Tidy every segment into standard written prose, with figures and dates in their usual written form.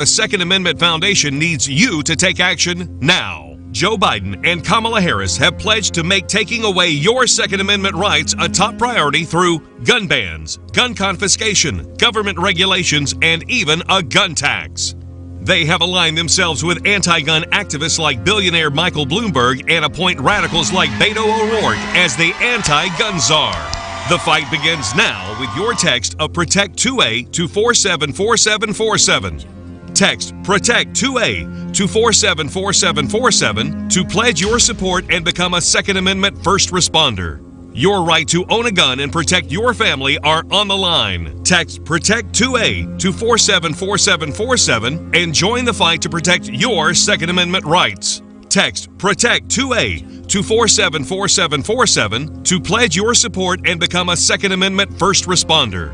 The Second Amendment Foundation needs you to take action now. Joe Biden and Kamala Harris have pledged to make taking away your Second Amendment rights a top priority through gun bans, gun confiscation, government regulations, and even a gun tax. They have aligned themselves with anti-gun activists like billionaire Michael Bloomberg and appoint radicals like Beto O'Rourke as the anti-gun czar. The fight begins now with your text of Protect 2A to 474747. Text Protect 2A to 474747 to pledge your support and become a Second Amendment first responder. Your right to own a gun and protect your family are on the line. Text Protect 2A to 474747 and join the fight to protect your Second Amendment rights. Text Protect 2A to 474747 to pledge your support and become a Second Amendment first responder.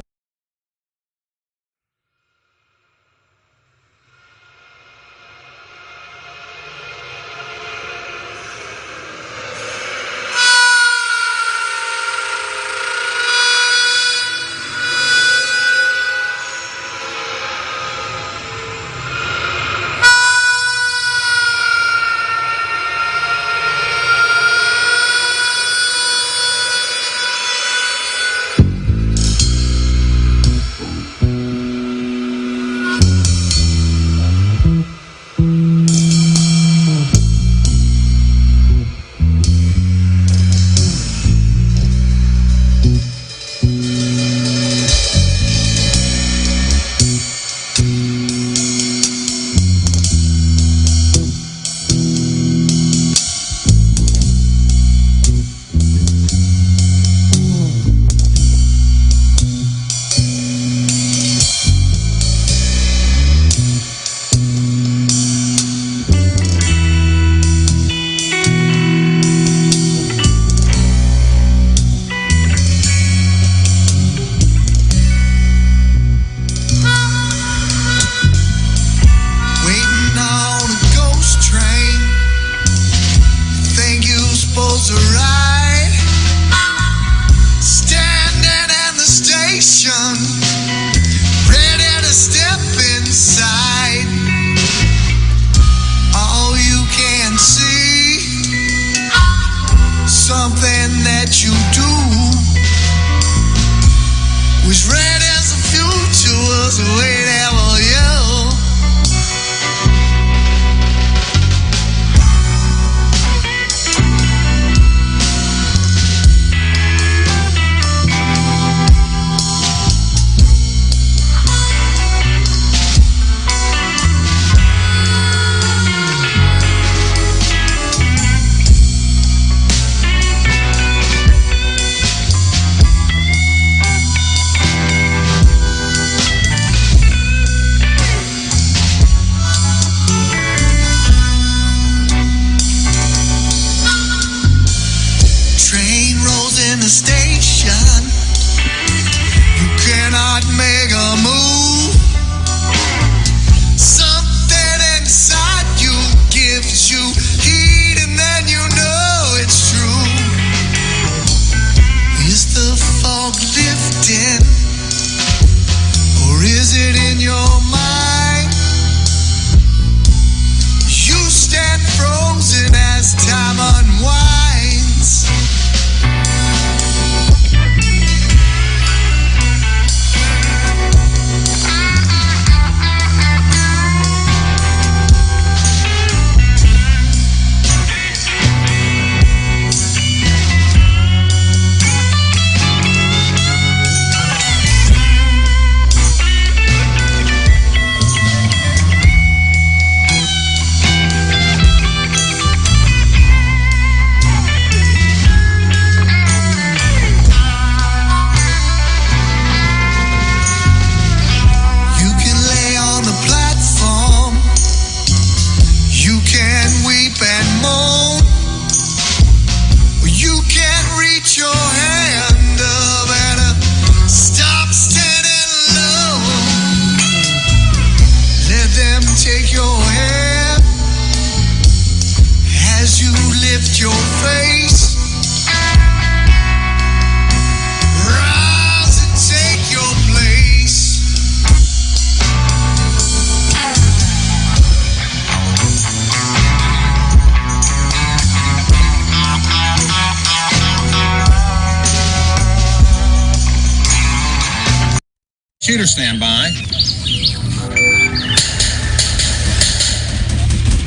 Shooter standby.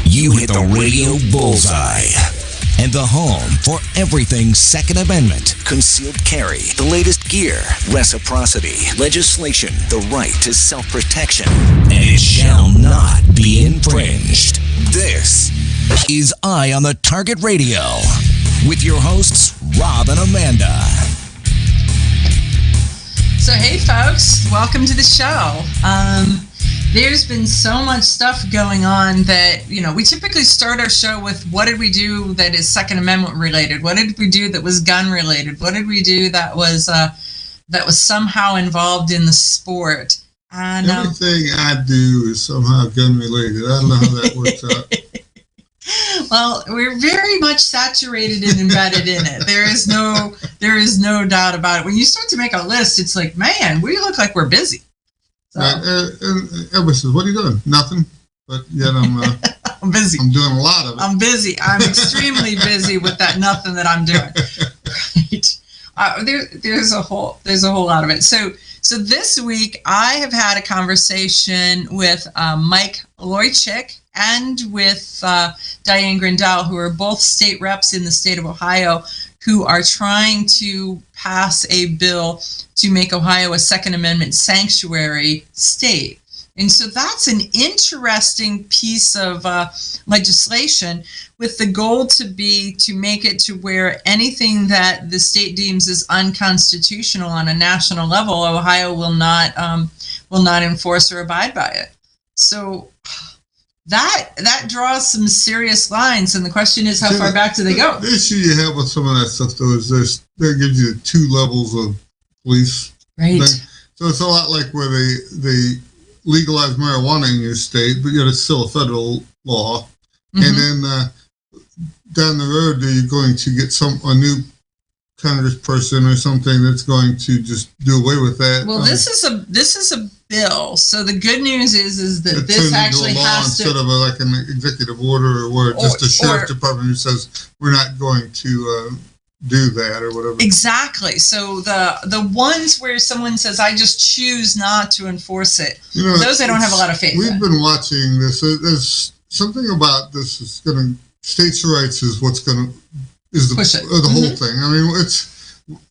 You hit the radio bullseye. And the home for everything Second Amendment, concealed carry, the latest gear, reciprocity, legislation, the right to self-protection, and it shall not be infringed. This is Eye on the Target Radio with your hosts, Rob and Amanda. So, hey folks, welcome to the show. There's been so much stuff going on that, we typically start our show with what did we do that is Second Amendment related? What did we do that was gun related? What did we do that was somehow involved in the sport? And everything I do is somehow gun related. I don't know how that works out. Well, we're very much saturated and embedded in it. There is no doubt about it. When you start to make a list, it's like, man, we look like we're busy. So. Right, and everybody says, "What are you doing?" Nothing. But yet I'm I'm busy. I'm doing a lot of it. I'm busy. I'm extremely busy with that nothing that I'm doing. Right. There's a whole lot of it. So this week I have had a conversation with Mike Loychik and with Diane Grindell, who are both state reps in the state of Ohio, who are trying to pass a bill to make Ohio a Second Amendment sanctuary state. And so that's an interesting piece of legislation with the goal to make it to where anything that the state deems as unconstitutional on a national level, Ohio will not enforce or abide by it. So that draws some serious lines, and the question is, how far back do they go? The issue you have with some of that stuff, though, is that gives you two levels of police. Right. So it's a lot like where they legalize marijuana in your state, but yet it's still a federal law. Mm-hmm. And then down the road, you're going to get a new congressperson or something that's going to just do away with that. Well, this is a bill. So the good news is that this actually has to, instead of like an executive order, or just a sheriff department who says we're not going to do that or whatever. Exactly. So the ones where someone says I just choose not to enforce it, those I don't have a lot of faith in. We've been watching this. There's something about this is going to states' rights is what's going to the whole thing. I mean, it's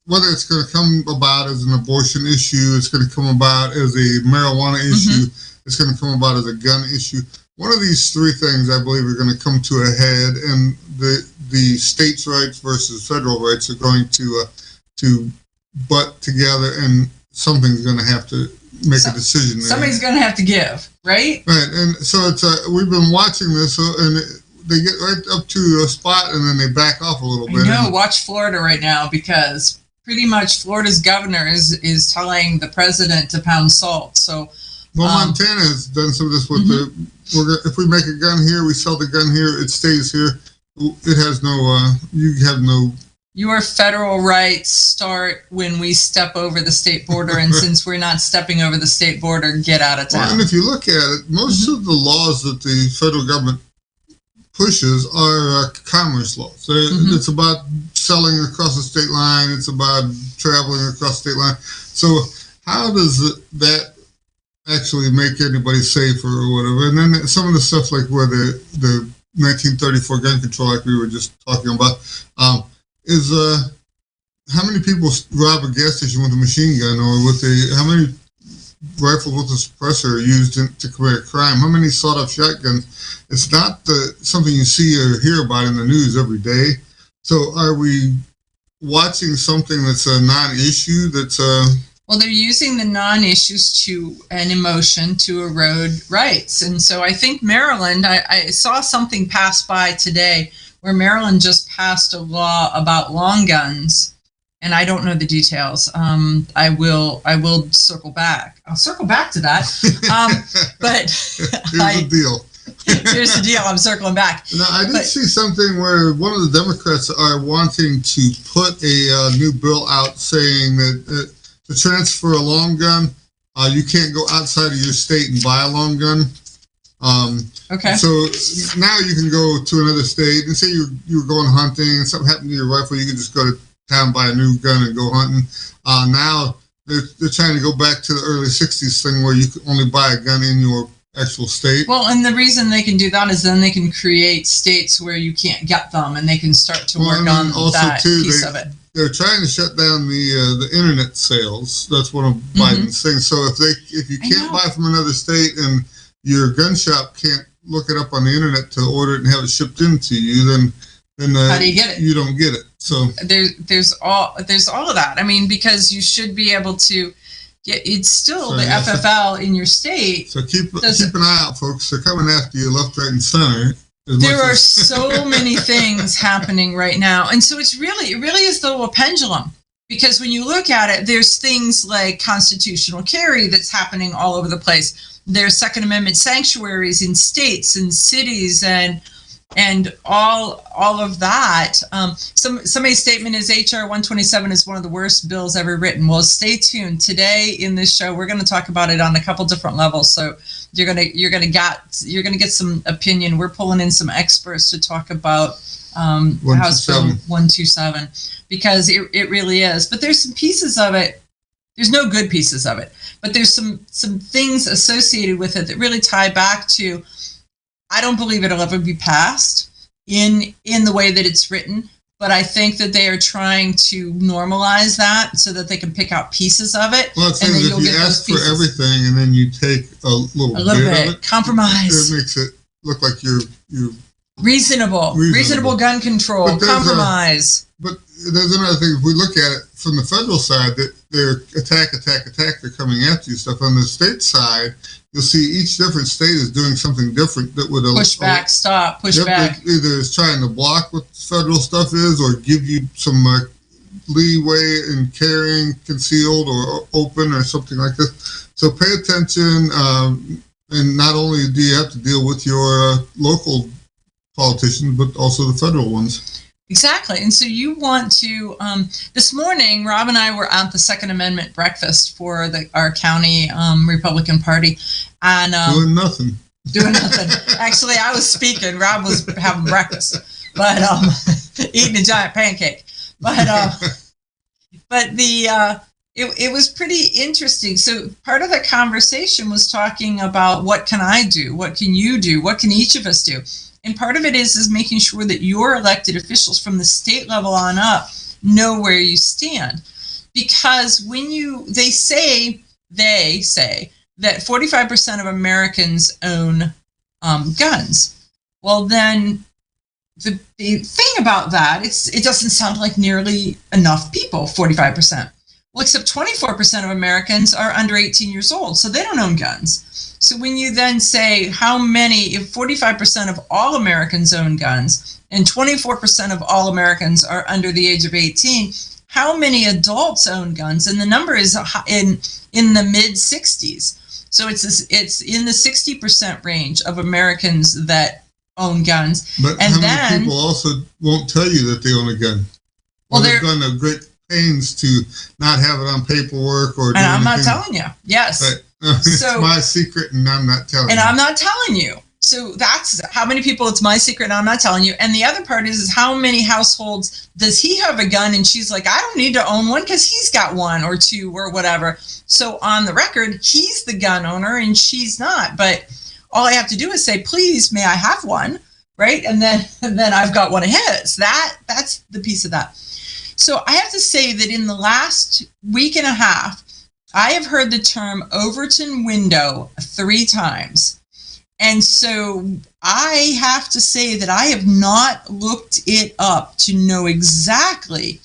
whether it's going to come about as an abortion issue, it's going to come about as a marijuana issue, it's going to come about as a gun issue. One of these three things, I believe, are going to come to a head, and the states' rights versus federal rights are going to butt together, and something's going to have to make a decision there. Somebody's going to have to give, right? Right, and so it's we've been watching this, and they get right up to a spot and then they back off a little bit. Watch Florida right now, because pretty much Florida's governor is telling the president to pound salt. So, Montana has done some of this with if we make a gun here, we sell the gun here, it stays here. It has your federal rights start when we step over the state border, and since we're not stepping over the state border, get out of town. Well, and if you look at it, most of the laws that the federal government pushes are commerce laws. It's about selling across the state line. It's about traveling across the state line. So how does that actually make anybody safer or whatever? And then some of the stuff like where the 1934 Gun Control Act we were just talking about is how many people rob a gas station with a machine gun, or how many rifles with a suppressor are used to commit a crime? How many sawed-off shotguns? It's not something you see or hear about in the news every day. So are we watching something that's a non-issue that's Well, they're using the non-issues an emotion to erode rights. And so I think Maryland, I saw something pass by today where Maryland just passed a law about long guns, and I don't know the details. I will circle back. I'll circle back to that. But here's the deal. Here's the deal. I'm circling back. Now, I did see something where one of the Democrats are wanting to put a new bill out saying that to transfer a long gun, you can't go outside of your state and buy a long gun. Okay. So now you can go to another state and say you were going hunting and something happened to your rifle, you can just go to town, buy a new gun and go hunting. Now they're trying to go back to the early 60s thing where you could only buy a gun in your actual state. Well, and the reason they can do that is then they can create states where you can't get them, and they can start to work on that piece of it. They're trying to shut down the internet sales. That's one of Biden's things. So if you can't buy from another state and your gun shop can't look it up on the internet to order it and have it shipped into you, then how do you get it? You don't get it. So there's all of that. I mean, because you should be able to get. It's still the FFL in your state. So keep an eye out, folks. They're coming after you left, right, and center. There are so many things happening right now, and so it really is though a pendulum. Because when you look at it, there's things like constitutional carry that's happening all over the place. There's Second Amendment sanctuaries in states and cities and all of that. Somebody's statement is HR 127 is one of the worst bills ever written. Well, stay tuned. Today in this show, we're going to talk about it on a couple different levels. So you're gonna get some opinion. We're pulling in some experts to talk about House Bill 127 because it really is. But there's some pieces of it. There's no good pieces of it, but there's some things associated with it that really tie back to. I don't believe it'll ever be passed in the way that it's written, but I think that they are trying to normalize that so that they can pick out pieces of it. Well, it's if you ask for everything and then you take a little bit of it, compromise. It makes it look like you're reasonable gun control, compromise. But there's another thing. If we look at it from the federal side, that they're attack, they're coming after you stuff. On the state side, you'll see each different state is doing something different that would push back, stop, push back. Either it's trying to block what federal stuff is, or give you some leeway in carrying concealed or open or something like this. So pay attention, and not only do you have to deal with your local politicians, but also the federal ones. Exactly. And so you want to, this morning, Rob and I were at the Second Amendment breakfast for our county Republican Party. And doing nothing. Actually, I was speaking. Rob was having breakfast, but eating a giant pancake. But it was pretty interesting. So part of the conversation was talking about what can I do? What can you do? What can each of us do? And part of it is making sure that your elected officials from the state level on up know where you stand. Because when they say that 45% of Americans own guns. Well, then the thing about that, it doesn't sound like nearly enough people, 45%. Well, except 24% of Americans are under 18 years old, so they don't own guns. So when you then say if 45% of all Americans own guns and 24% of all Americans are under the age of 18, how many adults own guns? And the number is in the mid 60s. So it's in the 60% range of Americans that own guns. But how many people also won't tell you that they own a gun? Well, they're going to great pains to not have it on paperwork or. And I'm not telling you. Yes. Right. It's my secret, and I'm not telling you. And I'm not telling you. So that's how many people it's my secret, and I'm not telling you. And the other part is how many households does he have a gun, and she's like, I don't need to own one because he's got one or two or whatever. So on the record, he's the gun owner and she's not. But all I have to do is say, please, may I have one, right? And then I've got one of his. That's the piece of that. So I have to say that in the last week and a half, I have heard the term Overton window 3 times. And so I have to say that I have not looked it up to know exactly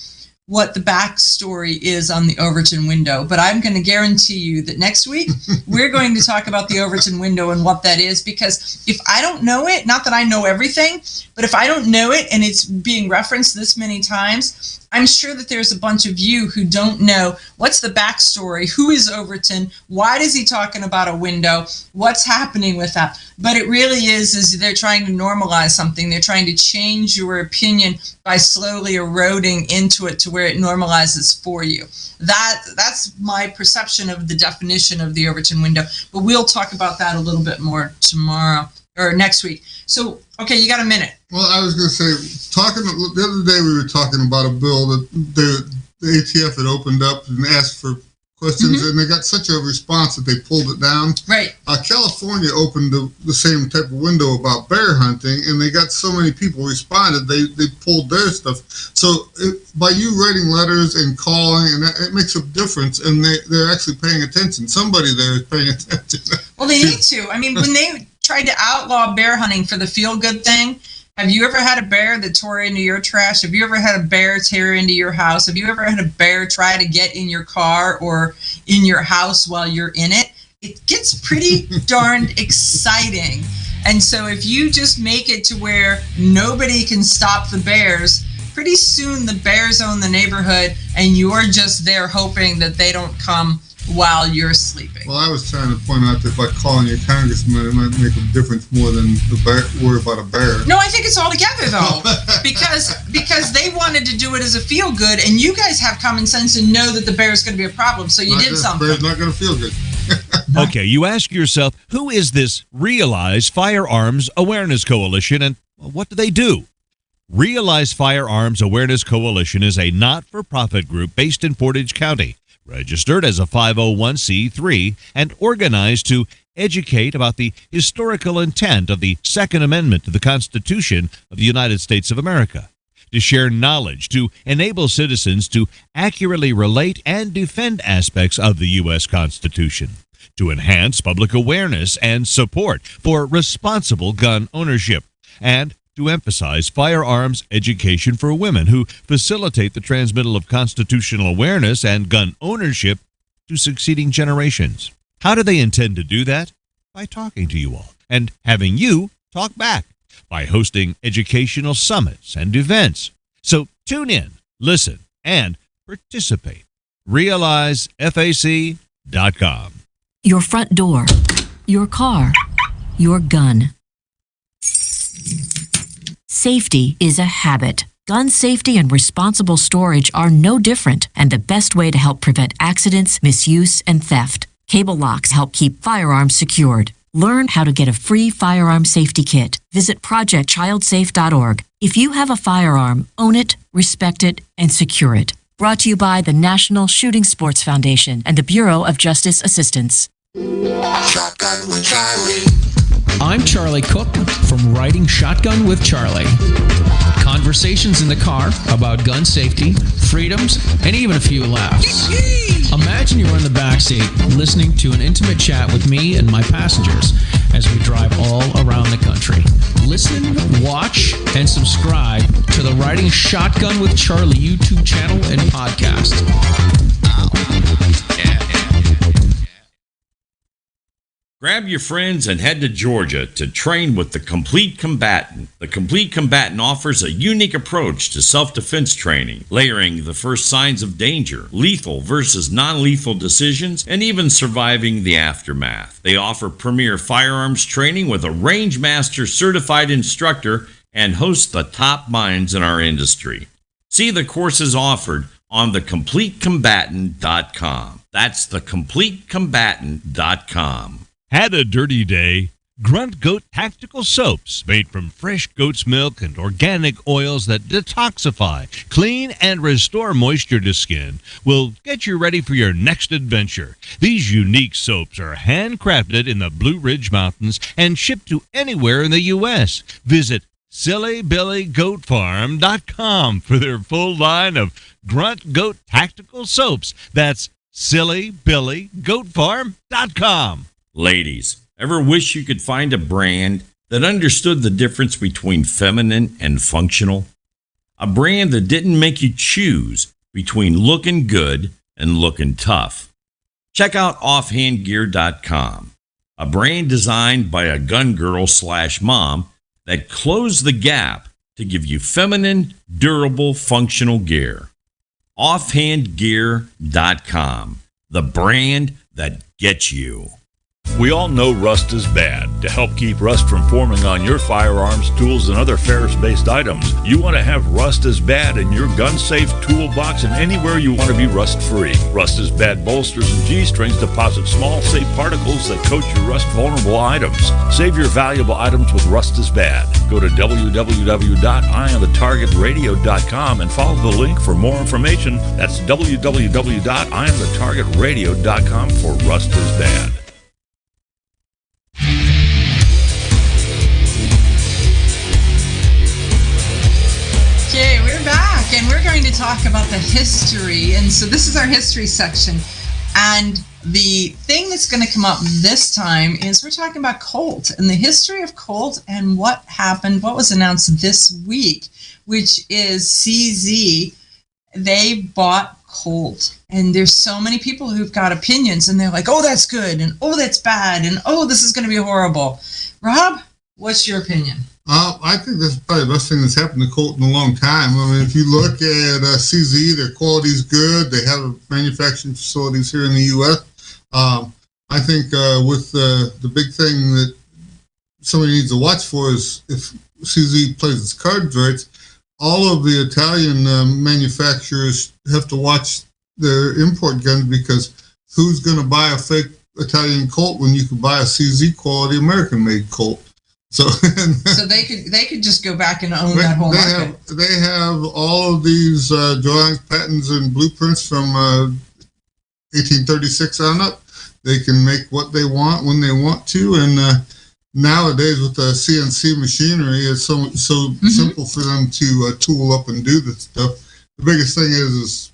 what the backstory is on the Overton window. But I'm going to guarantee you that next week we're going to talk about the Overton window and what that is. Because if I don't know it, not that I know everything, but if I don't know it and it's being referenced this many times, I'm sure that there's a bunch of you who don't know what's the backstory, who is Overton, why is he talking about a window, what's happening with that. But it really is they're trying to normalize something. They're trying to change your opinion by slowly eroding into it to where it normalizes for you. That's my perception of the definition of the Overton window. But we'll talk about that a little bit more tomorrow or next week. So, okay, you got a minute. Well, I was going to say, the other day we were talking about a bill that the ATF had opened up and asked for questions, and they got such a response that they pulled it down. Right. California opened the same type of window about bear hunting, and they got so many people responded, they pulled their stuff. So by you writing letters and calling, and it makes a difference, and they're actually paying attention. Somebody there is paying attention. Well, they need to. I mean, when they tried to outlaw bear hunting for the feel-good thing, have you ever had a bear that tore into your trash? Have you ever had a bear tear into your house? Have you ever had a bear try to get in your car or in your house while you're in it? It gets pretty darned exciting. And so if you just make it to where nobody can stop the bears, pretty soon the bears own the neighborhood, and you're just there hoping that they don't come while you're sleeping. Well, I was trying to point out that by calling your congressman, it might make a difference more than the worry about a bear. No, I think it's all together, though, because they wanted to do it as a feel-good, and you guys have common sense and know that the bear is going to be a problem, so you did something. The bear's not going to feel good. Okay, you ask yourself, who is this Realize Firearms Awareness Coalition, and what do? Realize Firearms Awareness Coalition is a not-for-profit group based in Portage County, registered as a 501c3 and organized to educate about the historical intent of the Second Amendment to the Constitution of the United States of America, to share knowledge, to enable citizens to accurately relate and defend aspects of the U.S. Constitution, to enhance public awareness and support for responsible gun ownership, and to emphasize firearms education for women who facilitate the transmittal of constitutional awareness and gun ownership to succeeding generations. How do they intend to do that? By talking to you all and having you talk back, by hosting educational summits and events. So tune in, listen, and participate. RealizeFAC.com. Your front door, your car, your gun. Safety is a habit. Gun safety and responsible storage are no different, and the best way to help prevent accidents, misuse, and theft. Cable locks help keep firearms secured. Learn how to get a free firearm safety kit. Visit projectchildsafe.org. If you have a firearm, own it, respect it, and secure it. Brought to you by the National Shooting Sports Foundation and the Bureau of Justice Assistance. Shotgun with Charlie. I'm Charlie Cook from Writing Shotgun with Charlie. Conversations in the car about gun safety, freedoms, and even a few laughs. Imagine you're in the backseat listening to an intimate chat with me and my passengers as we drive all around the country. Listen, watch, and subscribe to the Writing Shotgun with Charlie YouTube channel and podcast. Grab your friends and head to Georgia to train with the Complete Combatant. The Complete Combatant offers a unique approach to self-defense training, layering the first signs of danger, lethal versus non-lethal decisions, and even surviving the aftermath. They offer premier firearms training with a range master certified instructor and host the top minds in our industry. See the courses offered on thecompletecombatant.com. That's thecompletecombatant.com. Had a dirty day? Grunt Goat Tactical Soaps, made from fresh goat's milk and organic oils that detoxify, clean, and restore moisture to skin, will get you ready for your next adventure. These unique soaps are handcrafted in the Blue Ridge Mountains and shipped to anywhere in the U.S. Visit SillyBillyGoatFarm.com for their full line of Grunt Goat Tactical Soaps. That's SillyBillyGoatFarm.com. Ladies, ever wish you could find a brand that understood the difference between feminine and functional? A brand that didn't make you choose between looking good and looking tough? Check out offhandgear.com, a brand designed by a gun girl / mom that closed the gap to give you feminine, durable, functional gear. Offhandgear.com, the brand that gets you. We all know rust is bad. To help keep rust from forming on your firearms, tools, and other ferrous-based items, you want to have Rust is Bad in your gun-safe toolbox and anywhere you want to be rust-free. Rust is Bad bolsters and G-strings deposit small, safe particles that coat your rust-vulnerable items. Save your valuable items with Rust is Bad. Go to www.eyeonthetargetradio.com and follow the link for more information. That's www.eyeonthetargetradio.com for Rust is Bad. Okay, we're back, and we're going to talk about the history. And so this is our history section. And the thing that's going to come up this time is we're talking about Colt and the history of Colt and what happened, what was announced this week, which is CZ. They bought Colt. And there's so many people who've got opinions, and they're like, oh, that's good, and oh, that's bad, and oh, this is going to be horrible. Rob, what's your opinion? I think that's probably the best thing that's happened to Colt in a long time. I mean, if you look at CZ, their quality's good. They have manufacturing facilities here in the U.S. I think with the big thing that somebody needs to watch for is if CZ plays its cards right, all of the Italian manufacturers have to watch their import guns, because who's going to buy a fake Italian Colt when you can buy a CZ quality American-made Colt? So they could just go back and own that whole market. They have all of these drawings, patents, and blueprints from 1836 on up. They can make what they want when they want to, and nowadays with the CNC machinery, it's so simple for them to tool up and do this stuff. The biggest thing is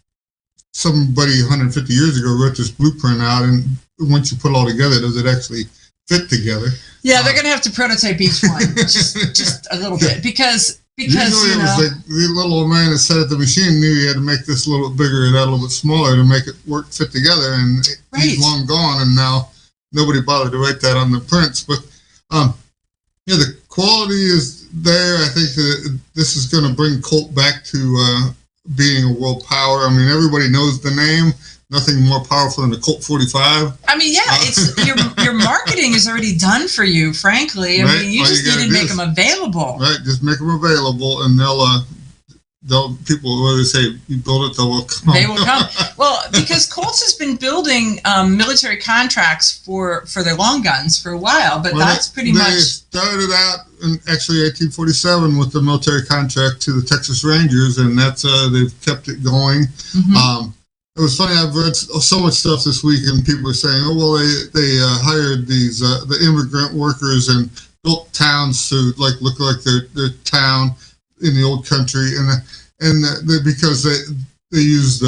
somebody 150 years ago wrote this blueprint out, and once you put it all together, does it actually fit together? Yeah, they're going to have to prototype each one just a little bit because usually it was like the little man that sat at the machine knew he had to make this a little bit bigger and that a little bit smaller to make it fit together, and he's long gone, and now nobody bothered to write that on the prints. But the quality is there. I think that this is going to bring Colt back to being a world power. I mean, everybody knows the name. Nothing more powerful than a Colt 45. I mean, yeah, it's your marketing is already done for you, frankly. I mean, you just need to make them available. Right, just make them available, and they'll people, what do they say, you build it, they will come. They will come. Well, because Colts has been building military contracts for their long guns for a while, but that's pretty much. They started out in actually 1847 with the military contract to the Texas Rangers, and that's they've kept it going. Mm-hmm. It was funny. I've read so much stuff this week, and people are saying, "Oh, well, they hired these the immigrant workers and built towns to look like their town in the old country," and because they used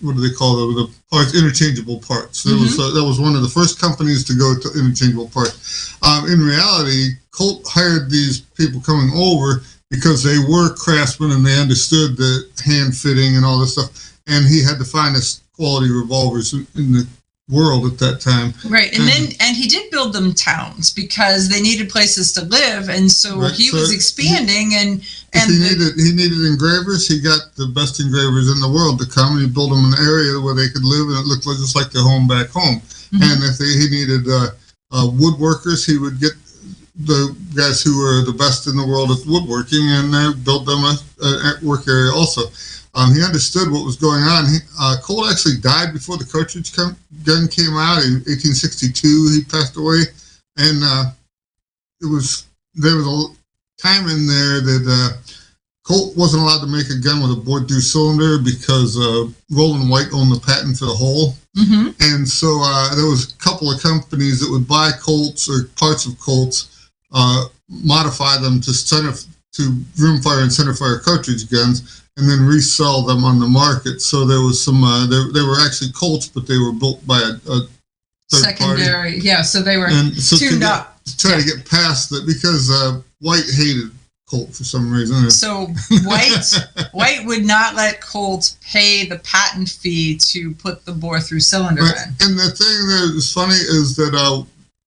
what do they call the parts, interchangeable parts. That was one of the first companies to go to interchangeable parts. In reality, Colt hired these people coming over because they were craftsmen and they understood the hand fitting and all this stuff. And he had to find us quality revolvers in the world at that time. Right, and he did build them towns because they needed places to live, and so he was expanding. And he needed engravers. He got the best engravers in the world to come, and he built them in an area where they could live, and it looked just like their home back home. Mm-hmm. And if he needed woodworkers, he would get the guys who were the best in the world at woodworking, and build them a work area also. He understood what was going on. Colt actually died before the cartridge gun came out in 1862. He passed away, and there was a time in there that Colt wasn't allowed to make a gun with a bored-through cylinder because Roland White owned the patent for the hole. Mm-hmm. And so there was a couple of companies that would buy Colts or parts of Colts, modify them to rimfire and centerfire cartridge guns, and then resell them on the market. So there was some. They were actually Colts, but they were built by a third secondary party. Yeah, so they were tuned up. To try to get past that, because White hated Colt for some reason. So White would not let Colt pay the patent fee to put the bore-through cylinder in. And the thing that is funny is that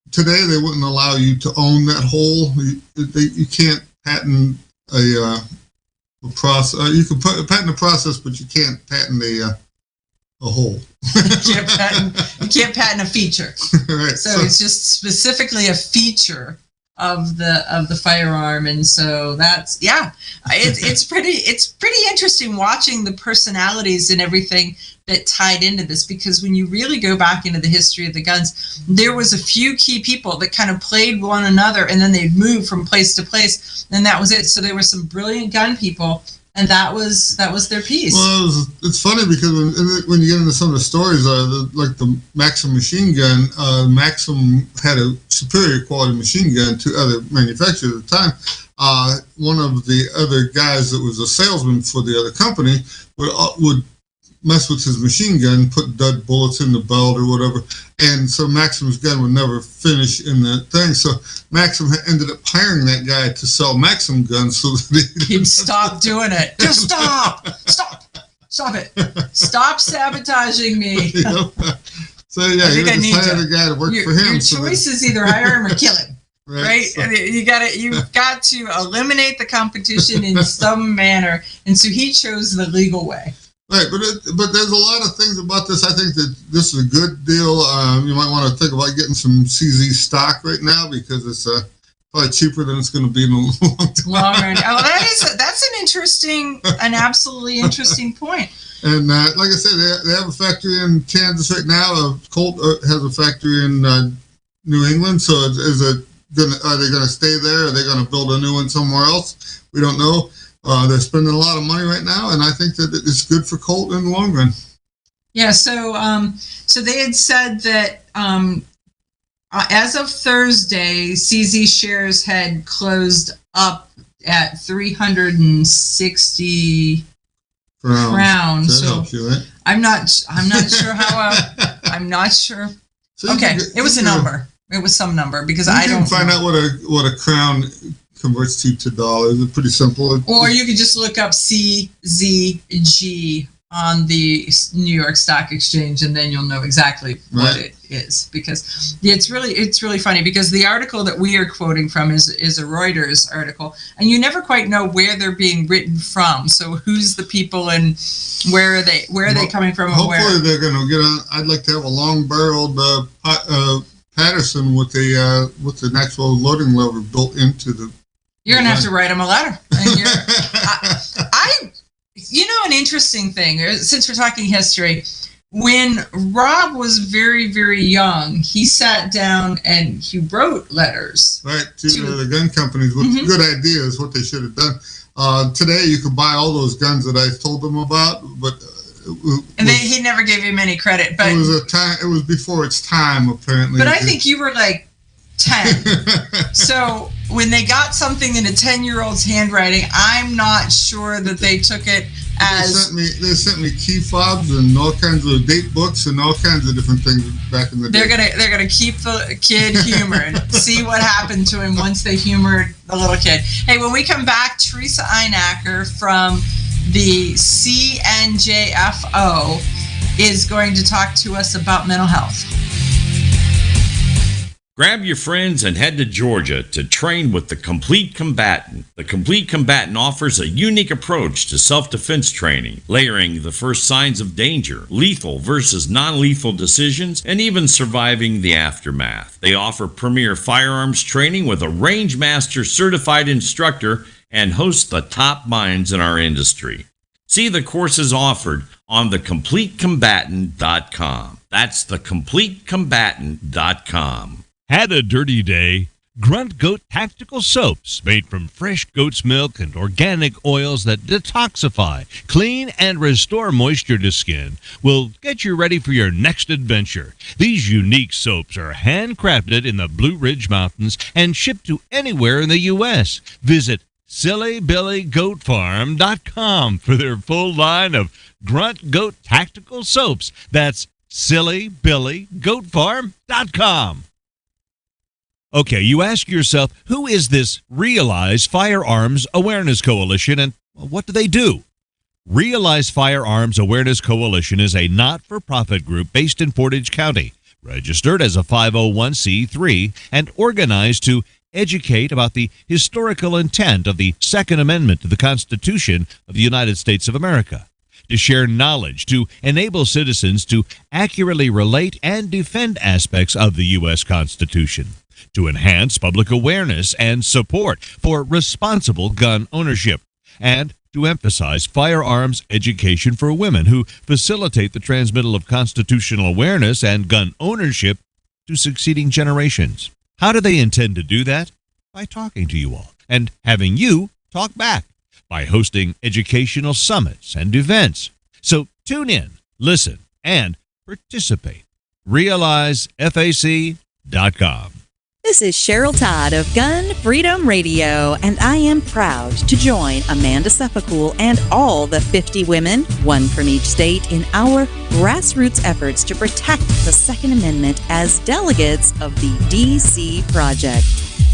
today they wouldn't allow you to own that hole. You can't patent a process. You can patent a process, but you can't patent a whole. You can't patent a feature. Right. So it's just specifically a feature of the firearm, and so that's it's pretty interesting watching the personalities and everything that tied into this, because when you really go back into the history of the guns, there was a few key people that kind of played one another, and then they'd move from place to place, and that was it. So there were some brilliant gun people, and that was their piece. Well, it's funny because when you get into some of the stories, like the Maxim machine gun, Maxim had a superior quality machine gun to other manufacturers at the time. One of the other guys that was a salesman for the other company would mess with his machine gun, put dud bullets in the belt or whatever, and so Maxim's gun would never finish in the thing. So Maxim ended up hiring that guy to sell Maxim guns so that he'd stop doing it. Just stop it. Stop sabotaging me. So yeah, he just hired a guy to work for him. Your choice is either hire him or kill him. Right? So. You've got to eliminate the competition in some manner, and so he chose the legal way. Right, but there's a lot of things about this. I think that this is a good deal. You might want to think about getting some CZ stock right now, because it's probably cheaper than it's going to be in a long time. Oh, that's an absolutely interesting point. And like I said, they have a factory in Kansas right now. Colt has a factory in New England. So are they going to stay there? Are they going to build a new one somewhere else? We don't know. They're spending a lot of money right now, and I think that it's good for Colt in the long run. Yeah, so they had said that as of Thursday, CZ shares had closed up at 360 crowns. That helps you, right? I'm not sure how. I'm not sure. So okay, it was a number. It was some number, because I don't find out what a crown converts to dollars. It's pretty simple. Or you could just look up CZG on the New York Stock Exchange, and then you'll know exactly what it is. Because it's really funny, because the article that we are quoting from is a Reuters article, and you never quite know where they're being written from. So who's the people, and where are they coming from? Hopefully they're going to get on. I'd like to have a long-barreled Patterson with the actual loading lever built into the. You're going to have to write him a letter. And an interesting thing, since we're talking history, when Rob was very, very young, he sat down and he wrote letters. Right, to the gun companies with good ideas, what they should have done. Today, you could buy all those guns that I told them about, but... he never gave him any credit. But it was before its time, apparently. But I think you were like 10. So when they got something in a 10-year-old's handwriting, I'm not sure that they took it as... They sent me key fobs and all kinds of date books and all kinds of different things back in the day. They're gonna keep the kid humored. See what happened to him once they humored the little kid. Hey, when we come back, Theresa Inacker from the CNJFO is going to talk to us about mental health. Grab your friends and head to Georgia to train with the Complete Combatant. The Complete Combatant offers a unique approach to self-defense training, layering the first signs of danger, lethal versus non-lethal decisions, and even surviving the aftermath. They offer premier firearms training with a range master certified instructor and host the top minds in our industry. See the courses offered on thecompletecombatant.com. That's thecompletecombatant.com. Had a dirty day? Grunt Goat Tactical Soaps, made from fresh goat's milk and organic oils that detoxify, clean, and restore moisture to skin, will get you ready for your next adventure. These unique soaps are handcrafted in the Blue Ridge Mountains and shipped to anywhere in the U.S. Visit SillyBillyGoatFarm.com for their full line of Grunt Goat Tactical Soaps. That's SillyBillyGoatFarm.com. Okay, you ask yourself, who is this Realize Firearms Awareness Coalition, and what do they do? Realize Firearms Awareness Coalition is a not-for-profit group based in Portage County, registered as a 501c3, and organized to educate about the historical intent of the Second Amendment to the Constitution of the United States of America. to share knowledge, to enable citizens to accurately relate and defend aspects of the U.S. Constitution, to enhance public awareness and support for responsible gun ownership, and to emphasize firearms education for women who facilitate the transmittal of constitutional awareness and gun ownership to succeeding generations. How do they intend to do that? By talking to you all and having you talk back, by hosting educational summits and events. So tune in, listen, and participate. RealizeFAC.com. This is Cheryl Todd of Gun Freedom Radio, and I am proud to join Amanda Suffolcool and all the 50 women, one from each state, in our grassroots efforts to protect the Second Amendment as delegates of the DC Project.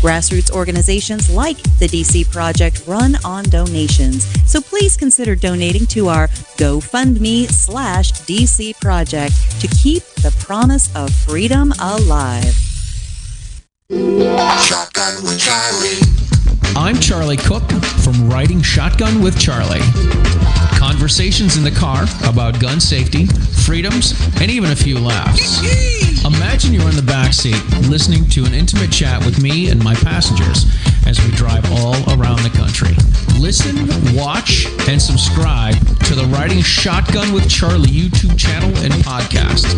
Grassroots organizations like the DC Project run on donations, so please consider donating to our GoFundMe/DC Project to keep the promise of freedom alive. Shotgun with Charlie. I'm Charlie Cook from Riding Shotgun with Charlie. Conversations in the car about gun safety, freedoms, and even a few laughs. Imagine you're in the back seat listening to an intimate chat with me and my passengers as we drive all around the country. Listen, watch, and subscribe to the Riding Shotgun with Charlie YouTube channel and podcast.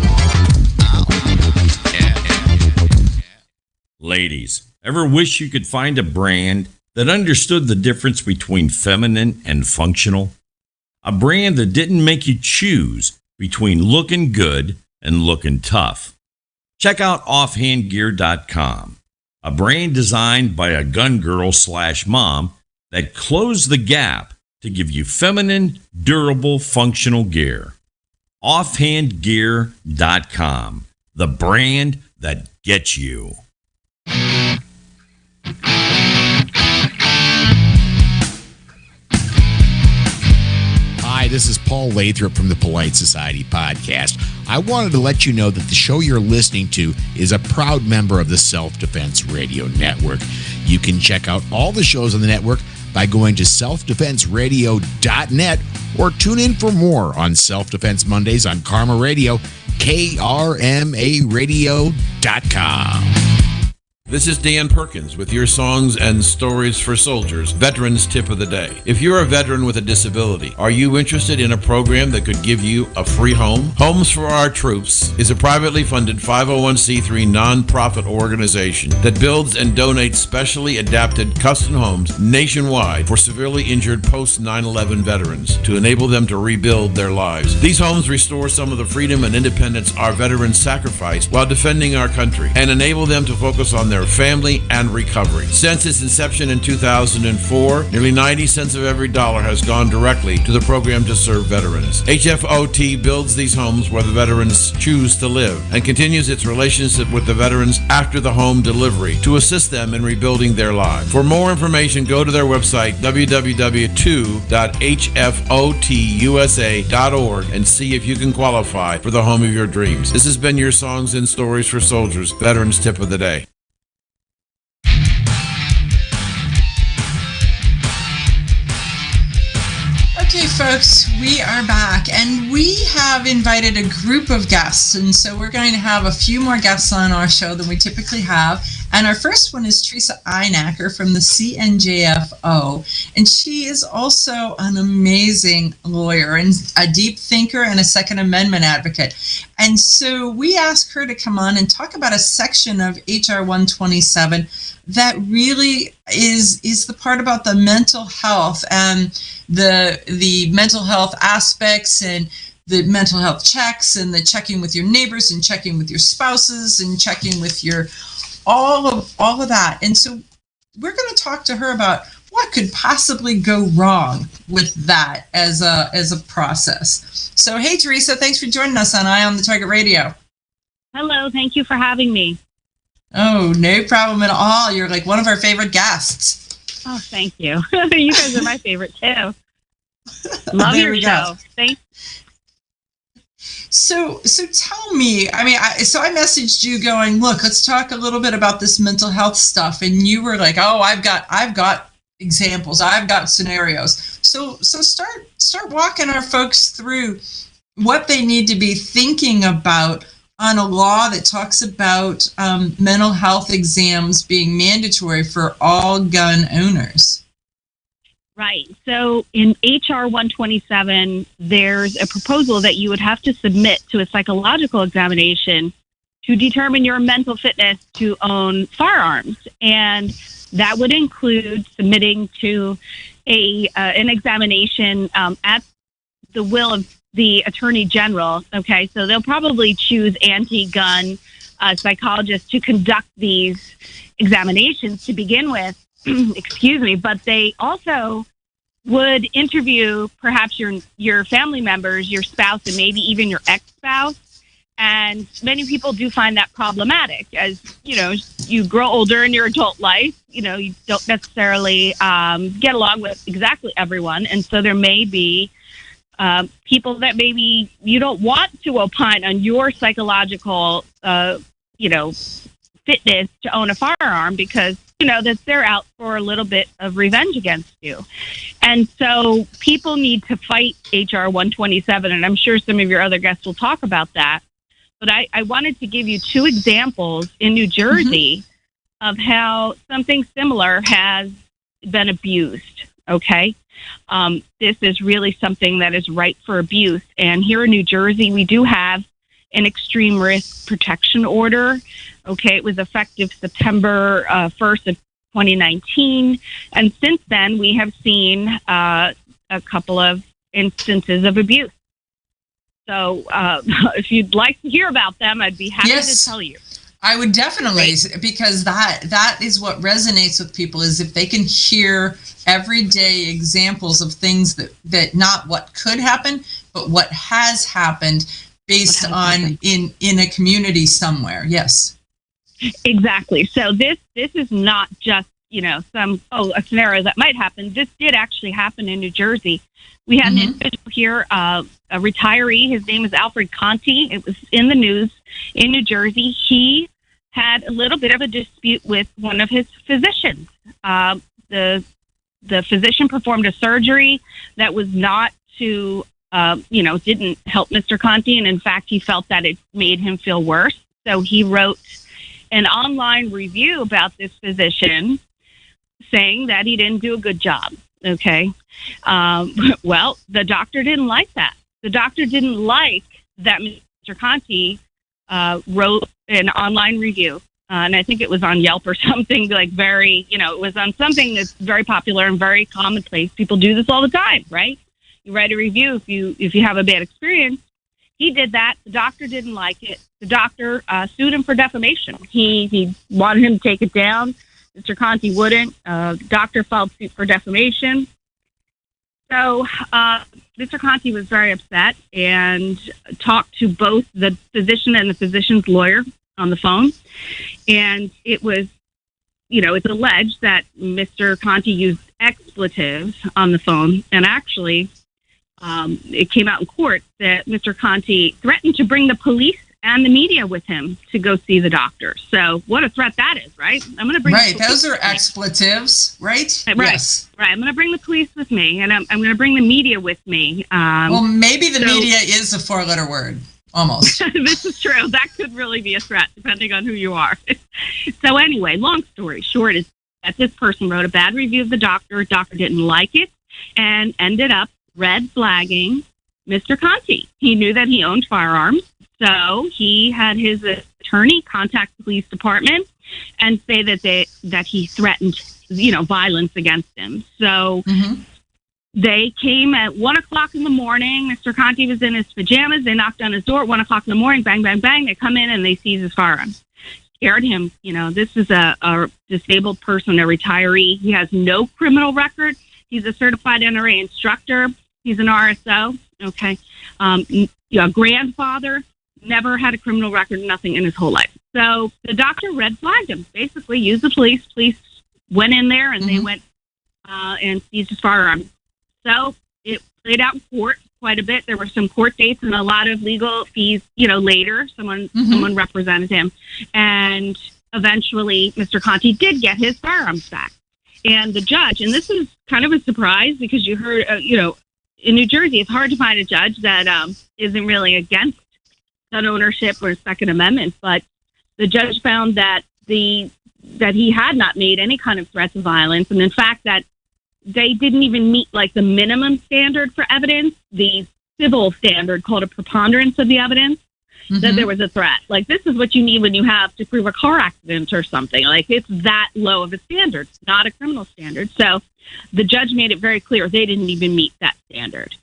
Ladies, ever wish you could find a brand that understood the difference between feminine and functional? A brand that didn't make you choose between looking good and looking tough. Check out offhandgear.com, a brand designed by a gun girl / mom that closed the gap to give you feminine, durable, functional gear. Offhandgear.com, the brand that gets you. Hi, this is Paul Lathrop from the Polite Society podcast. I wanted to let you know that the show you're listening to is a proud member of the Self-Defense Radio Network. You can check out all the shows on the network by going to selfdefenseradio.net or tune in for more on Self-Defense Mondays on Karma Radio, KRMAradio.com. This is Dan Perkins with your songs and stories for soldiers, Veterans Tip of the Day. If you're a veteran with a disability, are you interested in a program that could give you a free home? Homes for Our Troops is a privately funded 501c3 nonprofit organization that builds and donates specially adapted custom homes nationwide for severely injured post 9/11 veterans to enable them to rebuild their lives. These homes restore some of the freedom and independence our veterans sacrificed while defending our country and enable them to focus on their family and recovery. Since its inception in 2004, nearly 90 cents of every dollar has gone directly to the program to serve veterans. HFOT builds these homes where the veterans choose to live and continues its relationship with the veterans after the home delivery to assist them in rebuilding their lives. For more information, go to their website, www.hfotusa.org, and see if you can qualify for the home of your dreams. This has been your Songs and Stories for Soldiers, Veterans Tip of the Day. Okay, folks, we are back, and we have invited a group of guests, and so we're going to have a few more guests on our show than we typically have. And our first one is Theresa Inacker from the CNJFO, and she is also an amazing lawyer and a deep thinker and a Second Amendment advocate. And so we asked her to come on and talk about a section of HR 127 that really is the part about the mental health and the mental health aspects and the mental health checks and the checking with your neighbors and checking with your spouses and checking with your all of that. And so we're going to talk to her about what could possibly go wrong with that as a process. So hey, Theresa, thanks for joining us on Eye on the Target Radio. Hello, thank you for having me. Oh, no problem at all. You're like one of our favorite guests. Oh, thank you. You guys are my favorite too. Love your show. Thanks. So tell me, I messaged you going, look, let's talk a little bit about this mental health stuff. And you were like, oh, I've got examples. I've got scenarios. So start walking our folks through what they need to be thinking about on a law that talks about mental health exams being mandatory for all gun owners. Right. So in HR 127, there's a proposal that you would have to submit to a psychological examination to determine your mental fitness to own firearms. And that would include submitting to an examination at the will of the Attorney General. Okay, so they'll probably choose anti-gun psychologists to conduct these examinations to begin with. Excuse me, but they also would interview perhaps your family members, your spouse, and maybe even your ex-spouse. And many people do find that problematic. As you grow older in your adult life, you don't necessarily get along with exactly everyone, and so there may be people that maybe you don't want to opine on your psychological, fitness to own a firearm because that they're out for a little bit of revenge against you. And so people need to fight HR 127, and I'm sure some of your other guests will talk about that. But I wanted to give you two examples in New Jersey of how something similar has been abused, okay? This is really something that is ripe for abuse. And here in New Jersey, we do have an extreme risk protection order. Okay, it was effective September 1st of 2019. And since then, we have seen a couple of instances of abuse. So if you'd like to hear about them, I'd be happy to tell you. I would definitely, because that is what resonates with people, is if they can hear everyday examples of things that not what could happen, but what has happened based on in a community somewhere. Yes. Exactly. So this is not just, a scenario that might happen. This did actually happen in New Jersey. We had an individual here, a retiree. His name is Alfred Conti. It was in the news in New Jersey. He had a little bit of a dispute with one of his physicians. The physician performed a surgery that was not to, didn't help Mr. Conti. And in fact, he felt that it made him feel worse. So he wrote an online review about this physician saying that he didn't do a good job. Okay. Well, the doctor didn't like that. The doctor didn't like that Mr. Conti wrote an online review. And I think it was on Yelp or something like very, it was on something that's very popular and very commonplace. People do this all the time, right? You write a review if you have a bad experience. He did that. The doctor didn't like it. The doctor sued him for defamation. He wanted him to take it down. Mr. Conti wouldn't. The doctor filed suit for defamation. So Mr. Conti was very upset and talked to both the physician and the physician's lawyer on the phone. And it was, it's alleged that Mr. Conti used expletives on the phone. And actually, it came out in court that Mr. Conti threatened to bring the police and the media with him to go see the doctor. So what a threat that is, right? I'm going to bring those are expletives, right? Right. Yes. Right. I'm going to bring the police with me, and I'm going to bring the media with me. Well, maybe the media is a 4-letter word, almost. This is true. That could really be a threat, depending on who you are. So anyway, long story short is that this person wrote a bad review of the doctor. Doctor didn't like it and ended up red flagging Mr. Conti. He knew that he owned firearms. So he had his attorney contact the police department and say that he threatened, violence against him. So they came at 1:00 in the morning. Mr. Conti was in his pajamas. They knocked on his door at 1:00 in the morning. Bang, bang, bang. They come in and they seize his firearms. Scared him. This is a disabled person, a retiree. He has no criminal record. He's a certified NRA instructor. He's an RSO. Okay. A grandfather. Never had a criminal record, nothing in his whole life. So the doctor red flagged him, basically used the police. Police went in there and they went and seized his firearm. So it played out in court quite a bit. There were some court dates and a lot of legal fees, later. Someone represented him. And eventually Mr. Conti did get his firearms back. And the judge, and this is kind of a surprise because you heard, in New Jersey, it's hard to find a judge that isn't really against gun ownership or Second Amendment. But the judge found that that he had not made any kind of threats of violence, and in fact that they didn't even meet like the minimum standard for evidence, the civil standard called a preponderance of the evidence, that there was a threat. Like, this is what you need when you have to prove a car accident or something. Like, it's that low of a standard, not a criminal standard. So the judge made it very clear they didn't even meet that standard.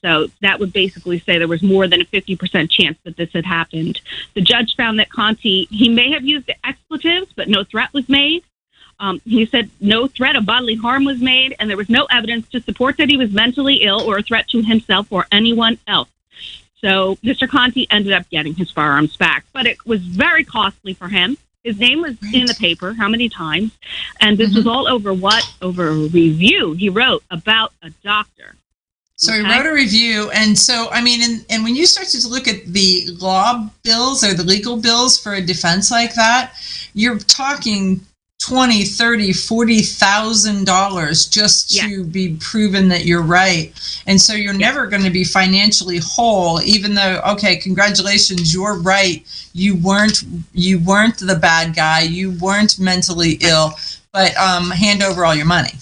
So that would basically say there was more than a 50% chance that this had happened. The judge found that Conti, he may have used expletives, but no threat was made. He said no threat of bodily harm was made, and there was no evidence to support that he was mentally ill or a threat to himself or anyone else. So Mr. Conti ended up getting his firearms back, but it was very costly for him. His name was in the paper, how many times? And this was all over what? Over a review he wrote about a doctor. So he wrote a review, and so, I mean, and when you start to look at the law bills or the legal bills for a defense like that, you're talking $20,000, $30,000, $40,000 just to be proven that you're right. And so you're never going to be financially whole, even though, okay, congratulations, you're right. You weren't the bad guy. You weren't mentally ill, but hand over all your money.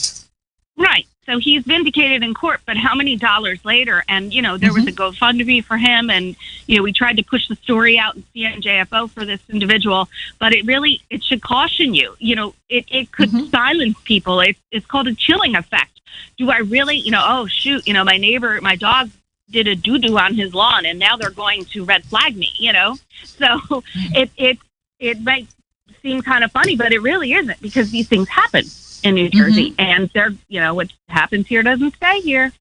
Right. So he's vindicated in court, but how many dollars later? And, there was a GoFundMe for him, and, we tried to push the story out in CNJFO for this individual, but it should caution you. It could silence people. It's called a chilling effect. Do I really, oh, shoot, my neighbor, my dog did a doo-doo on his lawn, and now they're going to red flag me, So it might seem kind of funny, but it really isn't, because these things happen in New Jersey, and they're, what happens here doesn't stay here.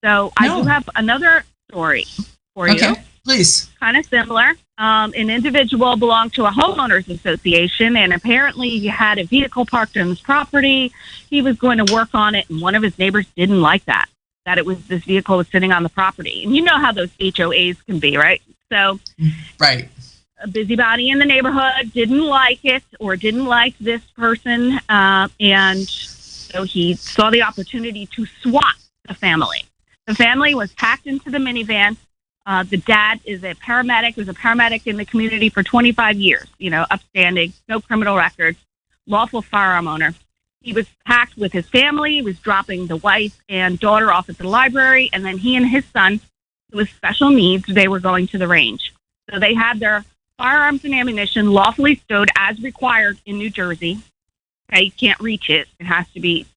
So I do have another story for you. Please. Kind of similar. An individual belonged to a homeowners association, and apparently he had a vehicle parked on his property. He was going to work on it, and one of his neighbors didn't like that this vehicle was sitting on the property. And you know how those HOAs can be, right? So, right. A busybody in the neighborhood didn't like it or didn't like this person, and so he saw the opportunity to swat the family. The family was packed into the minivan. The dad is a paramedic, was a paramedic in the community for 25 years, upstanding, no criminal records, lawful firearm owner. He was packed with his family. He was dropping the wife and daughter off at the library, and then he and his son, with special needs, they were going to the range. So they had their firearms and ammunition lawfully stowed as required in New Jersey. Okay, you can't reach it. It has to be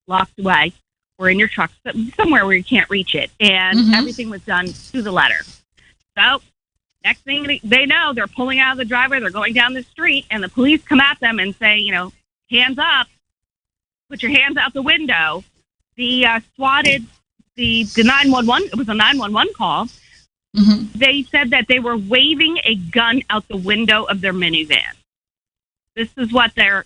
locked away or in your truck, somewhere where you can't reach it. And everything was done to the letter. So next thing they know, they're pulling out of the driveway, they're going down the street, and the police come at them and say, hands up, put your hands out the window. The swatted the 911, it was a 911 call. They said that they were waving a gun out the window of their minivan. This is what their